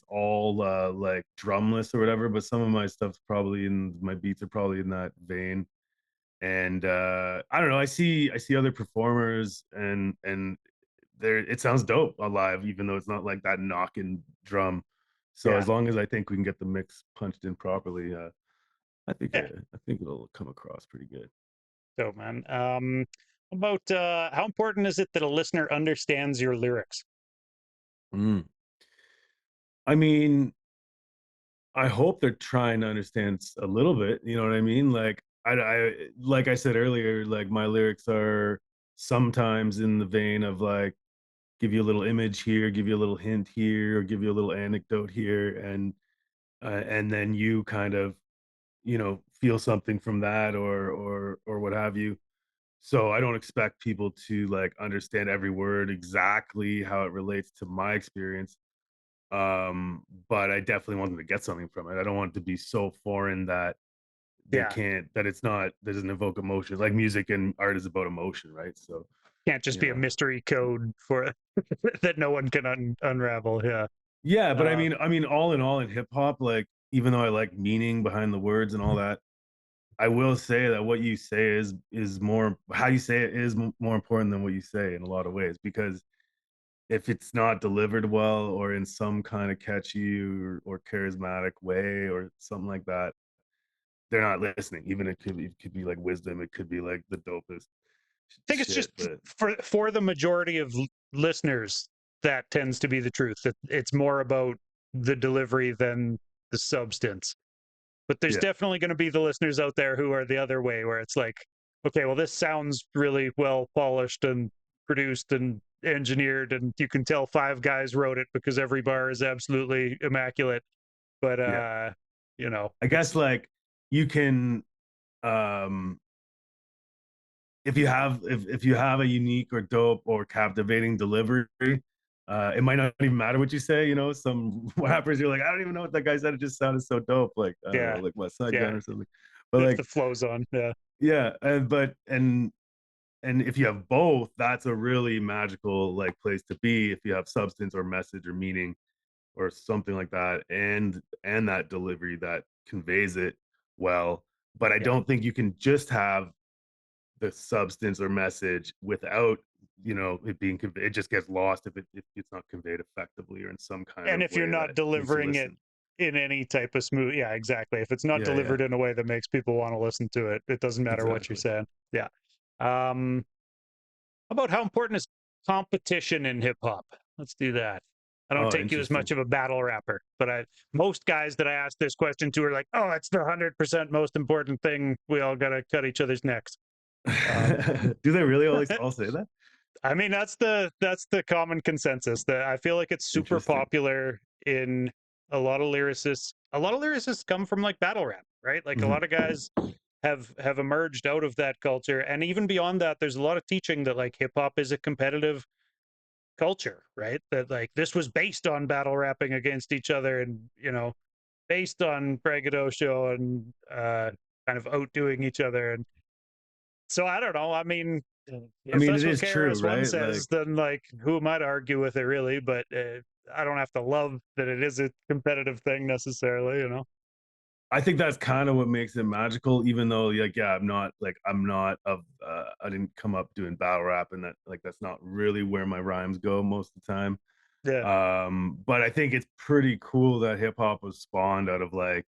all like drumless or whatever, but some of my stuff's probably in my beats are probably in that vein. And I don't know, I see other performers and there it sounds dope alive, even though it's not like that knocking drum. So yeah, as long as I think we can get the mix punched in properly, yeah. I think it'll come across pretty good. So, man, about how important is it that a listener understands your lyrics? Mm. I mean, I hope they're trying to understand a little bit. You know what I mean? Like like I said earlier, like my lyrics are sometimes in the vein of like give you a little image here, give you a little hint here, or give you a little anecdote here, and then you kind of feel something from that or what have you. So I don't expect people to like understand every word exactly how it relates to my experience. But I definitely want them to get something from it. I don't want it to be so foreign that Yeah, it's not doesn't evoke emotion. Like music and art is about emotion, right? So, can't just you be a know. mystery code for that no one can unravel. Yeah. Yeah, but Uh, I mean, all in all, in hip hop, like even though I like meaning behind the words and all that, I will say that what you say is more how you say it is more important than what you say in a lot of ways. Because if it's not delivered well or in some kind of catchy or charismatic way or something like that, they're not listening. Even it could be like wisdom, it could be like the dopest I think it's shit. just But for the majority of listeners that tends to be the truth. That it's more about the delivery than the substance. But there's yeah, definitely going to be the listeners out there who are the other way, where it's like, okay, well, this sounds really well polished and produced and engineered, and you can tell five guys wrote it because every bar is absolutely immaculate. But yeah. I guess it's like you can um if you have a unique or dope or captivating delivery, it might not even matter what you say. Some rappers you're like, I don't even know what that guy said. It just sounded so dope. Like I don't know, yeah, like West Side Gun yeah. or something. But If like, the flow's on, yeah, yeah, and if you have both, that's a really magical like place to be. If you have substance or message or meaning or something like that, and that delivery that conveys it well. But I yeah. don't think you can just have the substance or message without it being conveyed. It just gets lost if it's not conveyed effectively or in some kind And of if you're way not that makes you delivering it listen. in any type of smooth, yeah, exactly. If it's not Yeah, yeah, delivered in a way that makes people want to listen to it, it doesn't matter what you're exactly. saying. Yeah. Um, about how important is competition in hip hop? Let's do that. I don't Oh, take you as much interesting. of a battle rapper, but most guys that I ask this question to are like, "Oh, it's the 100% most important thing. We all gotta cut each other's necks." Um, Do they really always all say that? I mean, that's the common consensus. That I feel like it's super Interesting. popular in a lot of lyricists. A lot of lyricists come from like battle rap, right? Like a Mhm. lot of guys have emerged out of that culture, and even beyond that, there's a lot of teaching that like hip hop is a competitive culture, right? That like this was based on battle rapping against each other, and based on braggadocio and kind of outdoing each other. And so I don't know. I mean, I if mean, that's it what is true, KRS-One right? Like, says, then like who am I to argue with it really? But I don't have to love that it is a competitive thing necessarily. I think that's kind of what makes it magical, even though, like, yeah, I'm not of, I didn't come up doing battle rap, and that, like, that's not really where my rhymes go most of the time. Yeah, But I think it's pretty cool that hip hop was spawned out of like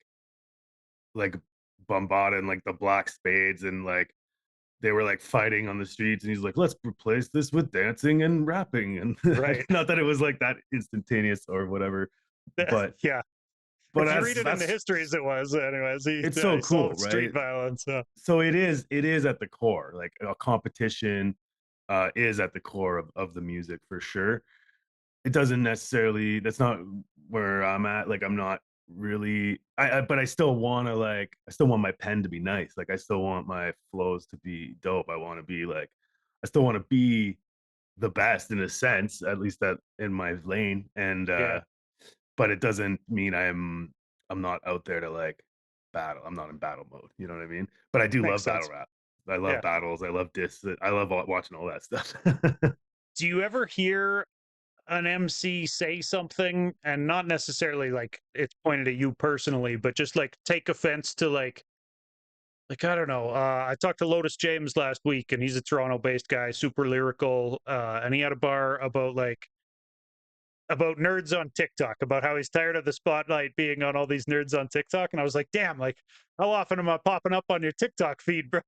Bombada and like the Black Spades, and like they were like fighting on the streets, and he's like, let's replace this with dancing and rapping, and right. not that it was like that instantaneous or whatever, but Yeah. but If you read it in the that's histories, it was. Anyways, he, it's yeah, so he cool, solved right? street violence. So it is at the core like a competition, is at the core of the music for sure. It doesn't necessarily that's not where I'm at, like, I'm not really but I still wanna, like I still want my pen to be nice, like, I still want my flows to be dope, I wanna be, like I still wanna be the best in a sense, at least that in my lane, and, Yeah, but it doesn't mean I'm not out there to, like, battle, I'm not in battle mode, you know what I mean? But I do makes love battle sense. rap. I love Yeah. battles, I love diss I love watching all that stuff. Do you ever hear an MC say something and not necessarily like it's pointed at you personally, but just like take offense to like I don't know. I talked to Lotus James last week, and he's a Toronto-based guy, super lyrical, and he had a bar about nerds on TikTok, about how he's tired of the spotlight being on all these nerds on TikTok. And I was like, damn, like how often am I popping up on your TikTok feed, bro?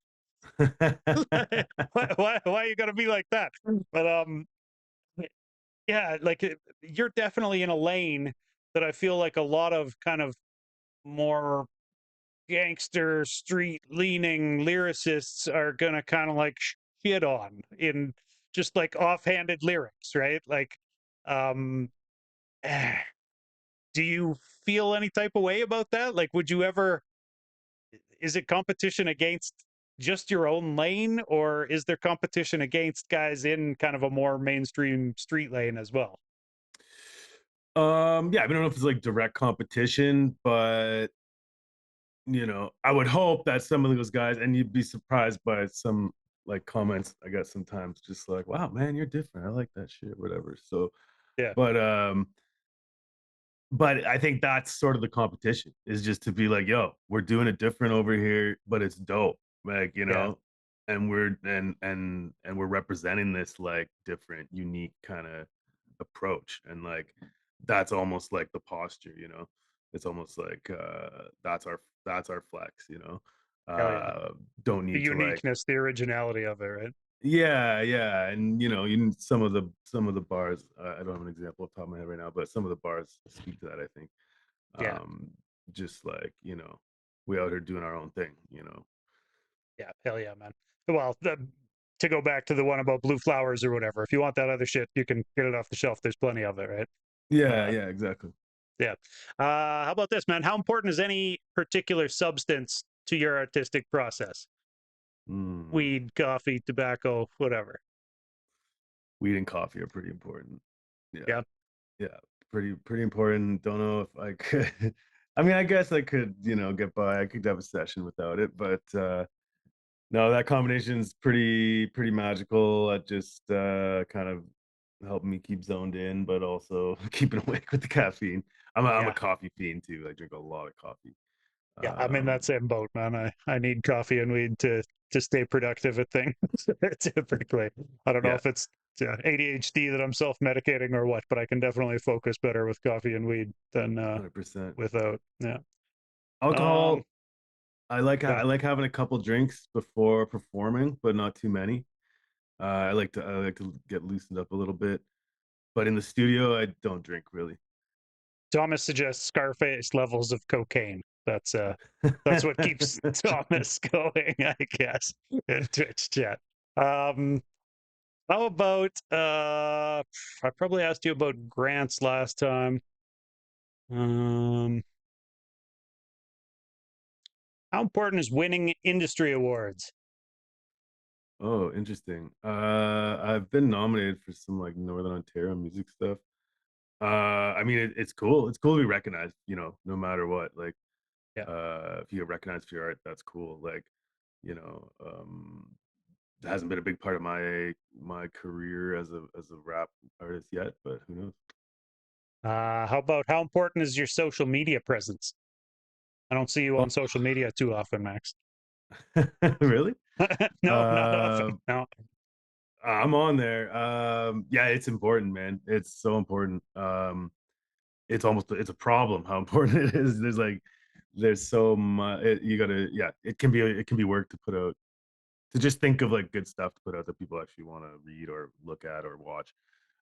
Why you gotta be like that? But yeah, like you're definitely in a lane that I feel like a lot of kind of more gangster street leaning lyricists are gonna kind of like shit on in just like offhanded lyrics, right? Like, um, do you feel any type of way about that? Like, would you ever? Is it competition against just your own lane, or is there competition against guys in kind of a more mainstream street lane as well? Yeah, I don't know if it's like direct competition, but I would hope that some of those guys, and you'd be surprised by some like comments I got sometimes, just like, "Wow, man, you're different. I like that shit," whatever. So, Yeah, but but I think that's sort of the competition is just to be like, "Yo, we're doing it different over here, but it's dope." Like, yeah, and we're representing this like different, unique kind of approach. And like that's almost like the posture. It's almost like that's our flex. hell yeah. Uh don't The need to like uniqueness, the originality of it, right? yeah, and even some of the bars, I don't have an example off the top of my head right now, but some of the bars speak to that, I think. Yeah, Um, just like, we out here doing our own thing. yeah, hell yeah, man. Well, to go back to the one about blue flowers or whatever, if you want that other shit, you can get it off the shelf. There's plenty of it, right? Yeah, Uh, yeah, exactly. yeah. How about this, man? How important is any particular substance to your artistic process? Mm, Weed, coffee, tobacco, whatever. weed and coffee are pretty important. Yeah, Yeah, yeah, pretty important. Don't know if I could. I mean, I guess I could, get by. I could have a session without it, but no, that combination's pretty magical. It just kind of helped me keep zoned in, but also keeping awake with the caffeine. I'm a yeah, coffee fiend too. I drink a lot of coffee. yeah. I'm in that Um, same boat, man. I need coffee and weed to stay productive at things. Typically, I don't know yeah, if it's ADHD that I'm self medicating or what, but I can definitely focus better with coffee and weed than 100%. without. Yeah. Um. Alcohol, I God. like having a couple drinks before performing, but not too many. I like to get loosened up a little bit, but in the studio, I don't drink really. Thomas suggests Scarface levels of cocaine. That's what keeps Thomas going, I guess, in Twitch chat. Um, how about I probably asked you about grants last time. Um, how important is winning industry awards? Oh, interesting. I've been nominated for some like Northern Ontario music stuff. I mean, it's cool. It's cool to be recognized, no matter what. Like, Yeah, if you get recognized for your art, that's cool. Like, it hasn't been a big part of my career as a rap artist yet, but who knows? how about how important is your social media presence? I don't see you Oh, on social media too often, Max. really? No, not often. Uh, No. I'm on there. Yeah, it's important, man. It's so important. It's a problem how important it is. There's so much. You gotta, yeah. It can be work to put out. To just think of like good stuff to put out that people actually want to read or look at or watch.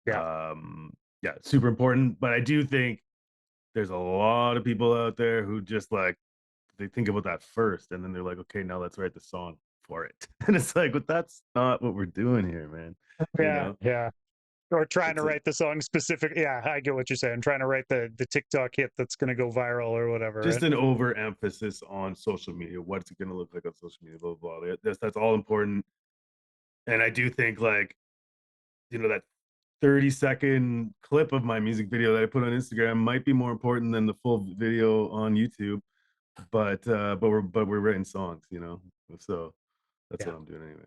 Yeah, Um, yeah, super important. But I do think there's a lot of people out there who just like they think about that first, and then they're like, okay, now let's write the song for it. And it's like, but that's not what we're doing here, man. You Yeah, know, yeah. Or trying to it's a write the song specific. Yeah, I get what you're saying. Trying to write the TikTok hit that's gonna go viral or whatever, just right? an overemphasis on social media. What's it going to look like on social media? Blah blah blah. That's all important. And I do think like that 30-second clip of my music video that I put on Instagram might be more important than the full video on YouTube. But we're writing songs, so that's Yeah, what I'm doing anyway.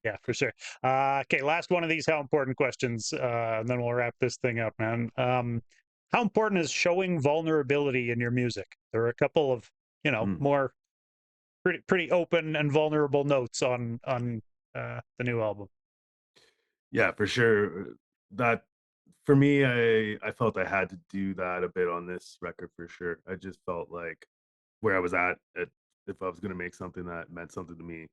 yeah, for sure. Okay, last one of these how important questions, and then we'll wrap this thing up, man. How important is showing vulnerability in your music? There are a couple of, Mm. more pretty open and vulnerable notes on the new album. Yeah, for sure. That for me, I felt I had to do that a bit on this record for sure. I just felt like where I was at if I was gonna make something that meant something to me,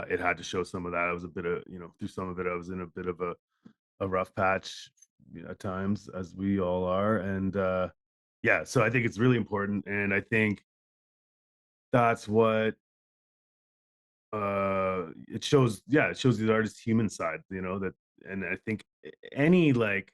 it had to show some of that. I was a bit of through some of it, I was in a bit of a rough patch at times, as we all are, and yeah, so I think it's really important, and I think that's what it shows. Yeah, it shows the artist's human side, that, and I think any like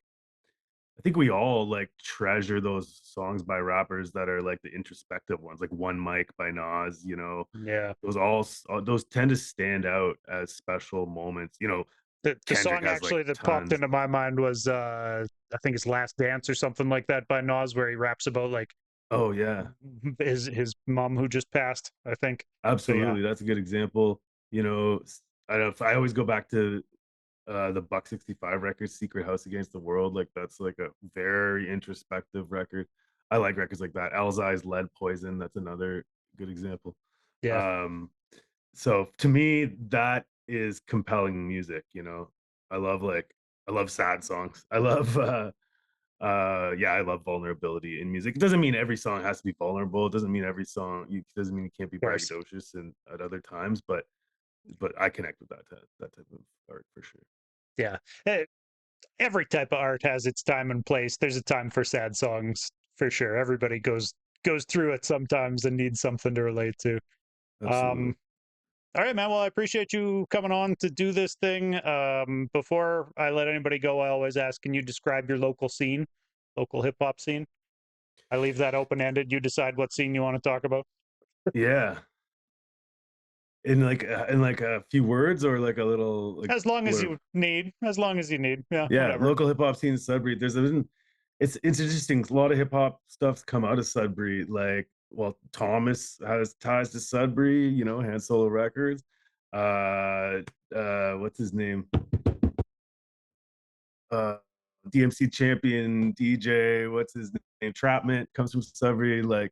I think we all like treasure those songs by rappers that are like the introspective ones, like One Mic by Nas, Yeah. those tend to stand out as special moments. The Kendrick song has like actually that popped tons. into my mind was I think it's Last Dance or something like that by Nas, where he raps about like Oh yeah, his mom who just passed, I think. So yeah, absolutely. That's a good example. I don't I always go back to the Buck 65 record, Secret House Against the World. Like that's like a very introspective record. I like records like that. Elzai's Lead Poison, that's another good example. yeah, Um, so to me, that is compelling music. I love sad songs. I love vulnerability in music. It doesn't mean every song has to be vulnerable. It doesn't mean doesn't mean you can't be of course, braggadocious and at other times, but I connect with that type of art for sure. yeah. Every type of art has its time and place. There's a time for sad songs for sure. Everybody goes through it sometimes and needs something to relate to. Absolutely. Um, all right, man. Well, I appreciate you coming on to do this thing. Before I let anybody go, I always ask, can you describe your local scene, local hip hop scene? I leave that open ended. You decide what scene you want to talk about. Yeah. In like a few words or like a little like As long as blurb. you need, as long as you need. Yeah, Yeah, whatever. local hip hop scene in Sudbury. It's interesting. A lot of hip hop stuff's come out of Sudbury. Like, well, Thomas has ties to Sudbury. Hand Solo Records. Uh, what's his name? Uh, DMC champion DJ. What's his name? Trapment comes from Sudbury. Like, Did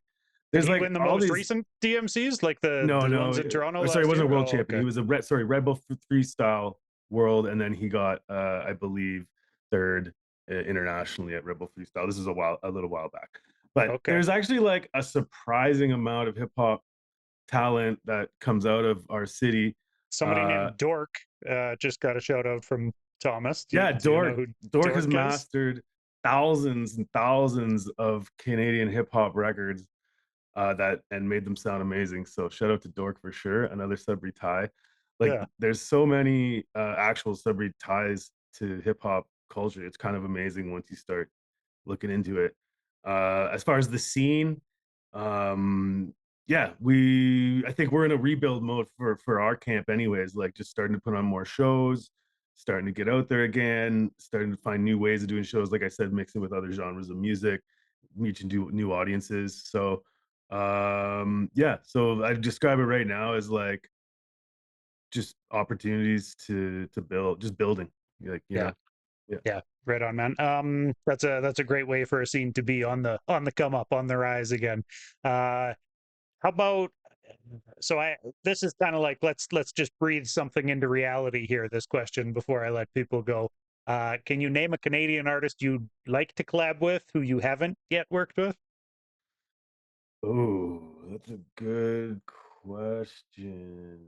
there's he like win the all most these. recent DMCs, like No, the no. ones in Toronto Sorry, it last wasn't year? a world Oh, champion. okay, He was a Red Bull freestyle world, and then he got, I believe, third internationally at Red Bull Freestyle. This is a little while back, but okay. there's actually like a surprising amount of hip hop talent that comes out of our city. Somebody Uh, named Dork just got a shout out from Thomas. Do yeah, you know Dork. who Dork has Dork is? mastered thousands and thousands of Canadian hip hop records that and made them sound amazing. So shout out to Dork for sure. Another Sudbury tie. Like Yeah, there's so many actual Sudbury ties to hip hop culture. It's kind of amazing once you start looking into it. As far as the scene, um, yeah, I think we're in a rebuild mode for our camp, anyways. Like just starting to put on more shows, starting to get out there again, starting to find new ways of doing shows. Like I said, mixing with other genres of music, reaching new audiences. So yeah, so I describe it right now as like just opportunities to build, just building, like yeah, yeah. yeah. Right on, man. That's a great way for a scene to be on the come up, on the rise again. How about so I this is kind of like let's just breathe something into reality here. This question before I let people go. Can you name a Canadian artist you'd like to collab with who you haven't yet worked with? Oh, that's a good question.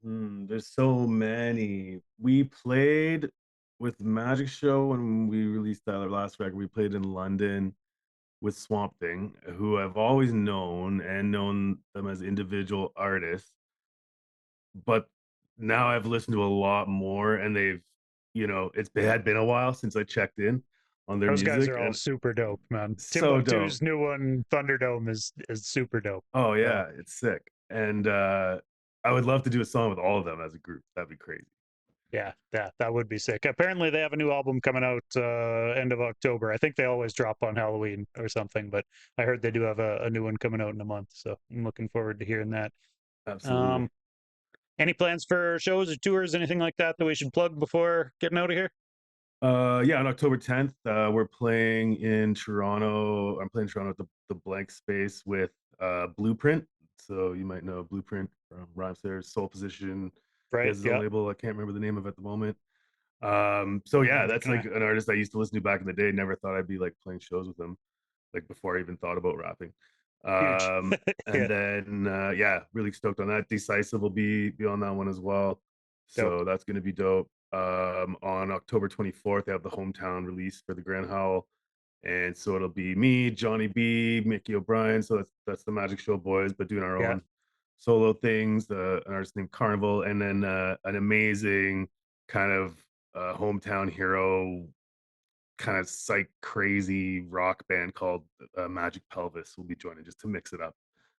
There's so many. We played with Magic Show when we released our last record. We played in London with Swamp Thing, who I've always known and known them as individual artists. but now I've listened to a lot more, and they've, had been a while since I checked in on their Those guys music, are all and super dope, man. so dope. Timbuktu's new one, Thunderdome, is super dope. Oh So yeah, it's sick. And I would love to do a song with all of them as a group. That'd be crazy. yeah, that would be sick. Apparently, they have a new album coming out end of October. I think they always drop on Halloween or something, but I heard they do have a new one coming out in a month. So I'm looking forward to hearing that. Absolutely. Um, any plans for shows or tours, anything like that that we should plug before getting out of here? Yeah, on October 10th, we're playing in Toronto. I'm playing in Toronto at the Blank Space with Blueprint. So you might know Blueprint from Rhymesayers, Soul Position. He Right? has his own Yeah. label. I can't remember the name of it at the moment. So yeah, that's like an artist I used to listen to back in the day. Never thought I'd be like playing shows with him, like before I even thought about rapping. Huge. And Yeah. then yeah, really stoked on that. Decisive will be on that one as well. Dope. So that's gonna be dope. On October 24th, they have the hometown release for the Grand Howl. And so it'll be me, Johnny B, Mickey O'Brien. So that's the Magic Show boys, but doing our Yeah. own solo things. An artist named Carnival, and then an amazing kind of hometown hero, kind of psych crazy rock band called Magic Pelvis will be joining just to mix it up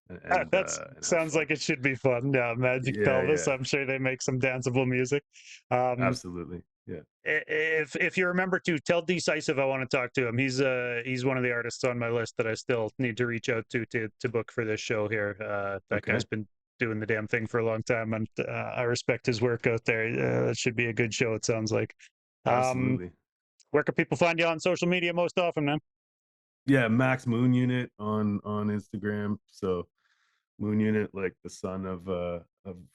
and have Sounds fun. like it should be fun. Yeah, Magic Yeah, Pelvis. yeah, I'm sure they make some danceable music. Um, absolutely. Yeah, if you remember to tell Decisive I want to talk to him. He's one of the artists on my list that I still need to reach out to book for this show here. That okay, guy's been doing the damn thing for a long time, and I respect his work out there. It should be a good show. It sounds like. Um, absolutely. where can people find you on social media most often, man? Yeah, Max Moon Unit on Instagram. So Moon Unit, like the son of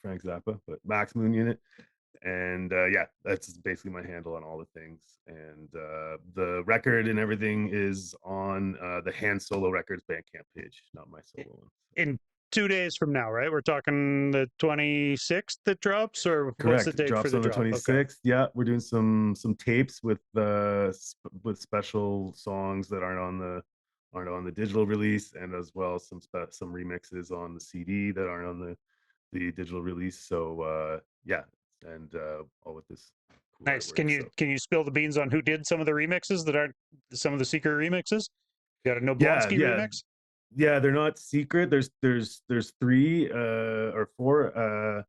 Frank Zappa, but Max Moon Unit. And yeah, that's basically my handle on all the things. And the record and everything is on the Hand Solo Records Bandcamp page, not my solo one. In 2 days from now, right? We're talking the 26th that drops, or what's the Correct. date for Drops the on the drop? Okay. 26th. Yeah, we're doing some tapes with special songs that aren't on the digital release, and as well as some remixes on the CD that aren't on the digital release. So yeah, and all with this cool Nice. artwork. So Can you spill the beans on who did some of the remixes that aren't some of the secret remixes? You got a No yeah, Blonsky yeah, remix? yeah. They're not secret. There's three or four.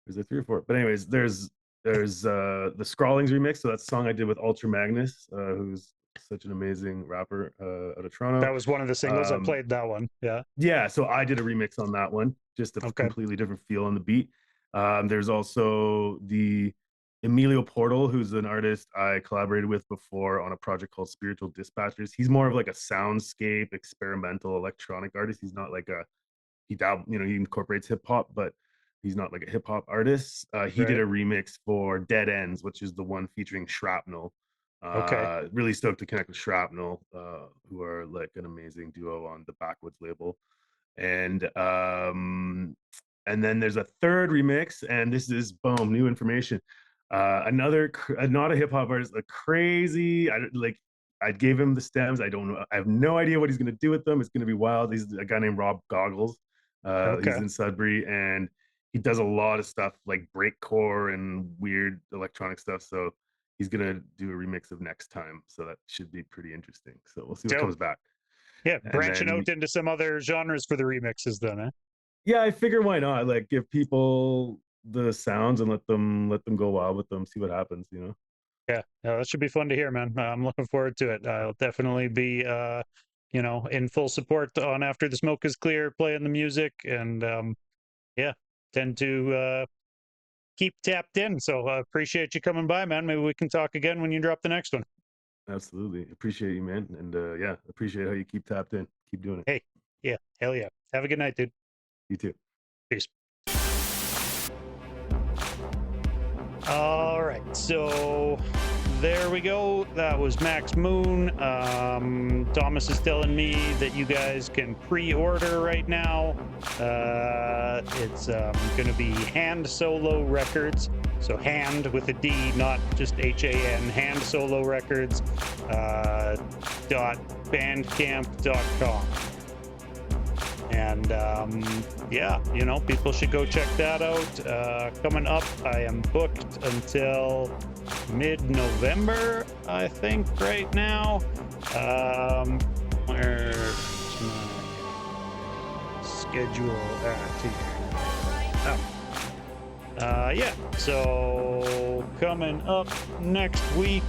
Is there three or four? But anyways, there's the Scrawlings remix. So that's a song I did with Ultra Magnus, who's such an amazing rapper out of That Toronto. was one of the singles. I Um, played that one. Yeah. yeah, so I did a remix on that one, just a Okay. completely different feel on the beat. There's also the Emilio Portal, who's an artist I collaborated with before on a project called Spiritual Dispatchers. He's more of like a soundscape experimental electronic artist. He's not like he incorporates hip hop, but he's not like a hip hop artist. He did Right. a remix for Dead Ends, which is the one featuring Shrapnel. Okay. Really stoked to connect with Shrapnel, who are like an amazing duo on the Backwoods label. And then there's a third remix, and this is boom, new information. Another not a hip hop artist, a crazy. I gave him the stems. I don't know. I have no idea what he's gonna do with them. It's gonna be wild. He's a guy named Rob Goggles. He's Okay. in Sudbury, and he does a lot of stuff like breakcore and weird electronic stuff. So he's gonna do a remix of Next Time. So that should be pretty interesting. So we'll see what Dope. comes back. Yeah. And Branching then out into some other genres for the remixes, then, eh? yeah, I figure why not? Like give people the sounds and let them go wild with them, see what happens. Yeah. No, that should be fun to hear, man. I'm looking forward to it. I'll definitely be, in full support on After the Smoke is Clear, playing the music, and yeah, tend to keep tapped in. So I appreciate you coming by, man. Maybe we can talk again when you drop the next one. Absolutely. Appreciate you, man. And yeah, appreciate how you keep tapped in. Keep doing it. Hey, yeah, hell yeah. Have a good night, dude. You too. Peace. All right, so there we go. That was Max Moon. Thomas is telling me that you guys can pre-order right now. It's going to be Hand Solo Records. So hand with a D, not just HAN. Hand Solo Records. .bandcamp.com. And yeah, you know, people should go check that out. Coming up, I am booked until mid-November, I think, right now. Where's my schedule at here? Oh. Yeah, so coming up next week,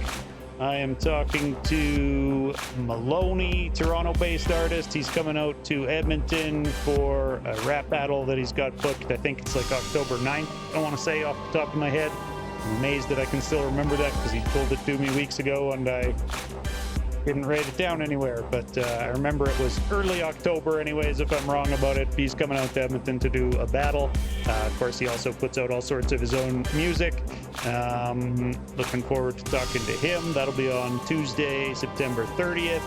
I am talking to Maloney, Toronto-based artist. He's coming out to Edmonton for a rap battle that he's got booked. I think it's like October 9th. I don't want to say off the top of my head. I'm amazed that I can still remember that because he told it to me weeks ago and I didn't write it down anywhere. But I remember it was early October anyways, if I'm wrong about it. He's coming out to Edmonton to do a battle. Of course, he also puts out all sorts of his own music. Looking forward to talking to him. That'll be on Tuesday, September 30th.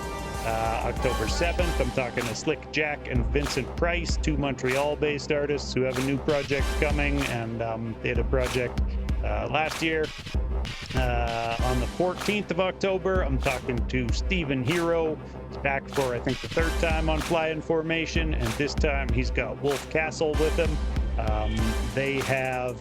October 7th, I'm talking to Slick Jack and Vincent Price, two Montreal-based artists who have a new project coming, and they had a project last year. On the 14th of October, I'm talking to Stephen Hero. He's back for, I think, the third time on Fly in Formation, and this time he's got Wolf Castle with him. They have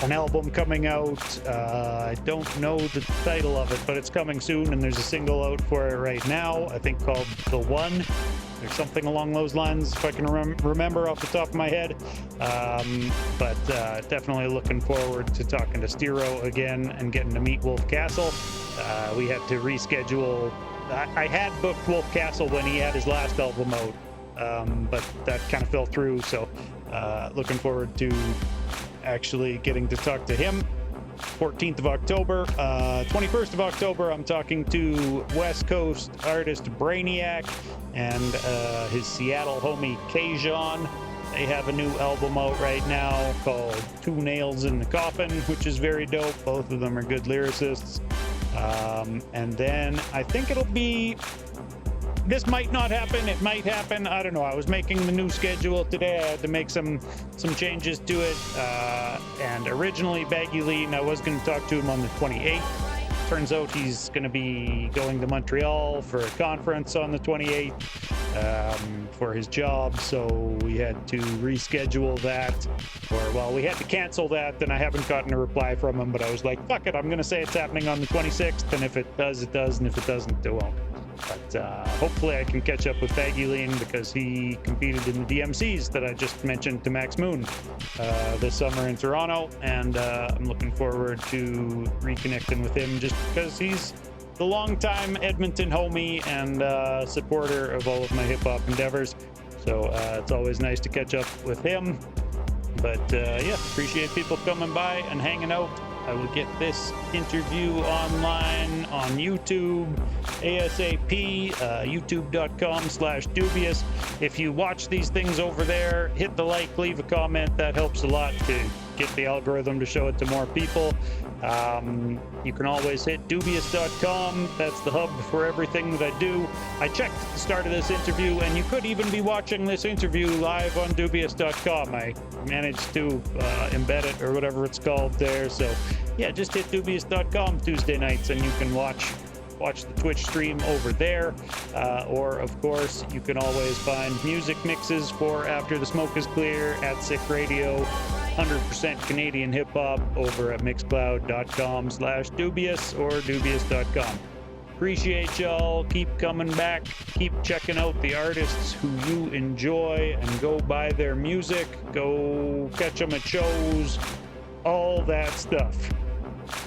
an album coming out. I don't know the title of it, but it's coming soon, and there's a single out for it right now, I think called The One, or something along those lines, if I can remember off the top of my head. But definitely looking forward to talking to Stiro again and getting to meet Wolf Castle. We had to reschedule. I had booked Wolf Castle when he had his last album out, but that kind of fell through, so looking forward to actually getting to talk to him. 14th of October. 21st of October, I'm talking to West Coast artist Brainiac and his Seattle homie Kajon. They have a new album out right now called Two Nails in the Coffin, which is very dope. Both of them are good lyricists. And then I think it'll be... This might not happen. It might happen. I don't know. I was making the new schedule today. I had to make some changes to it. And originally, Baggy Lean, I was going to talk to him on the 28th. Turns out he's going to be going to Montreal for a conference on the 28th for his job. So we had to reschedule that. We had to cancel that. And I haven't gotten a reply from him. But I was like, fuck it. I'm going to say it's happening on the 26th. And if it does, it does. And if it doesn't, it won't. But hopefully I can catch up with Baggy Lean because he competed in the DMCs that I just mentioned to Max Moon this summer in Toronto, and I'm looking forward to reconnecting with him just because he's the longtime Edmonton homie and supporter of all of my hip-hop endeavors. So it's always nice to catch up with him. But yeah, appreciate people coming by and hanging out. I will get this interview online on YouTube, ASAP, youtube.com/Doobyis. If you watch these things over there, hit the like, leave a comment. That helps a lot to get the algorithm to show it to more people. You can always hit Doobyis.com. That's the hub for everything that I do. I checked at the start of this interview, and you could even be watching this interview live on Doobyis.com. I managed to embed it, or whatever it's called there. So yeah, just hit Doobyis.com Tuesday nights, and you can watch the Twitch stream over there. Or, of course, you can always find music mixes for After the Smoke is Clear at Sick Radio, 100% Canadian hip-hop over at mixcloud.com/Doobyis or Doobyis.com. Appreciate y'all. Keep coming back. Keep checking out the artists who you enjoy and go buy their music. Go catch them at shows. All that stuff.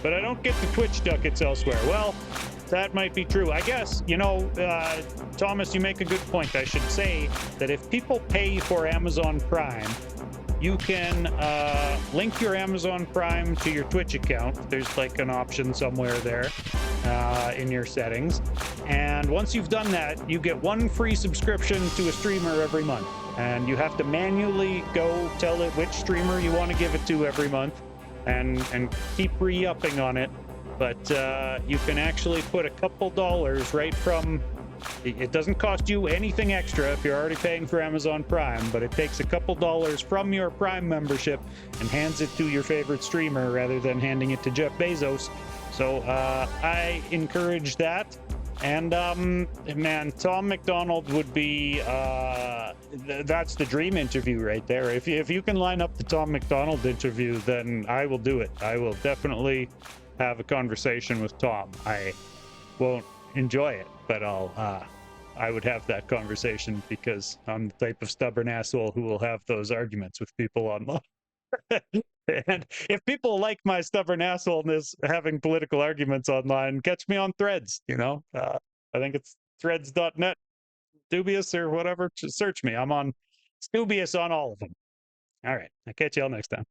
But I don't get the Twitch ducats elsewhere. Well, that might be true. I guess, Thomas, you make a good point. I should say that if people pay for Amazon Prime, you can link your Amazon Prime to your Twitch account. There's like an option somewhere there in your settings. And once you've done that, you get one free subscription to a streamer every month. And you have to manually go tell it which streamer you want to give it to every month and keep re-upping on it. But you can actually put a couple dollars right from... It doesn't cost you anything extra if you're already paying for Amazon Prime, but it takes a couple dollars from your Prime membership and hands it to your favorite streamer rather than handing it to Jeff Bezos. So I encourage that. And man, Tom McDonald would be that's the dream interview right there. If you can line up the Tom McDonald interview, then I will do it. I will definitely have a conversation with Tom. I won't enjoy it, but I would have that conversation because I'm the type of stubborn asshole who will have those arguments with people online. And if people like my stubborn assholeness having political arguments online, catch me on Threads. I think it's threads.net, Doobyis or whatever. Just search me. I'm on Doobyis on all of them. All right. I'll catch y'all next time.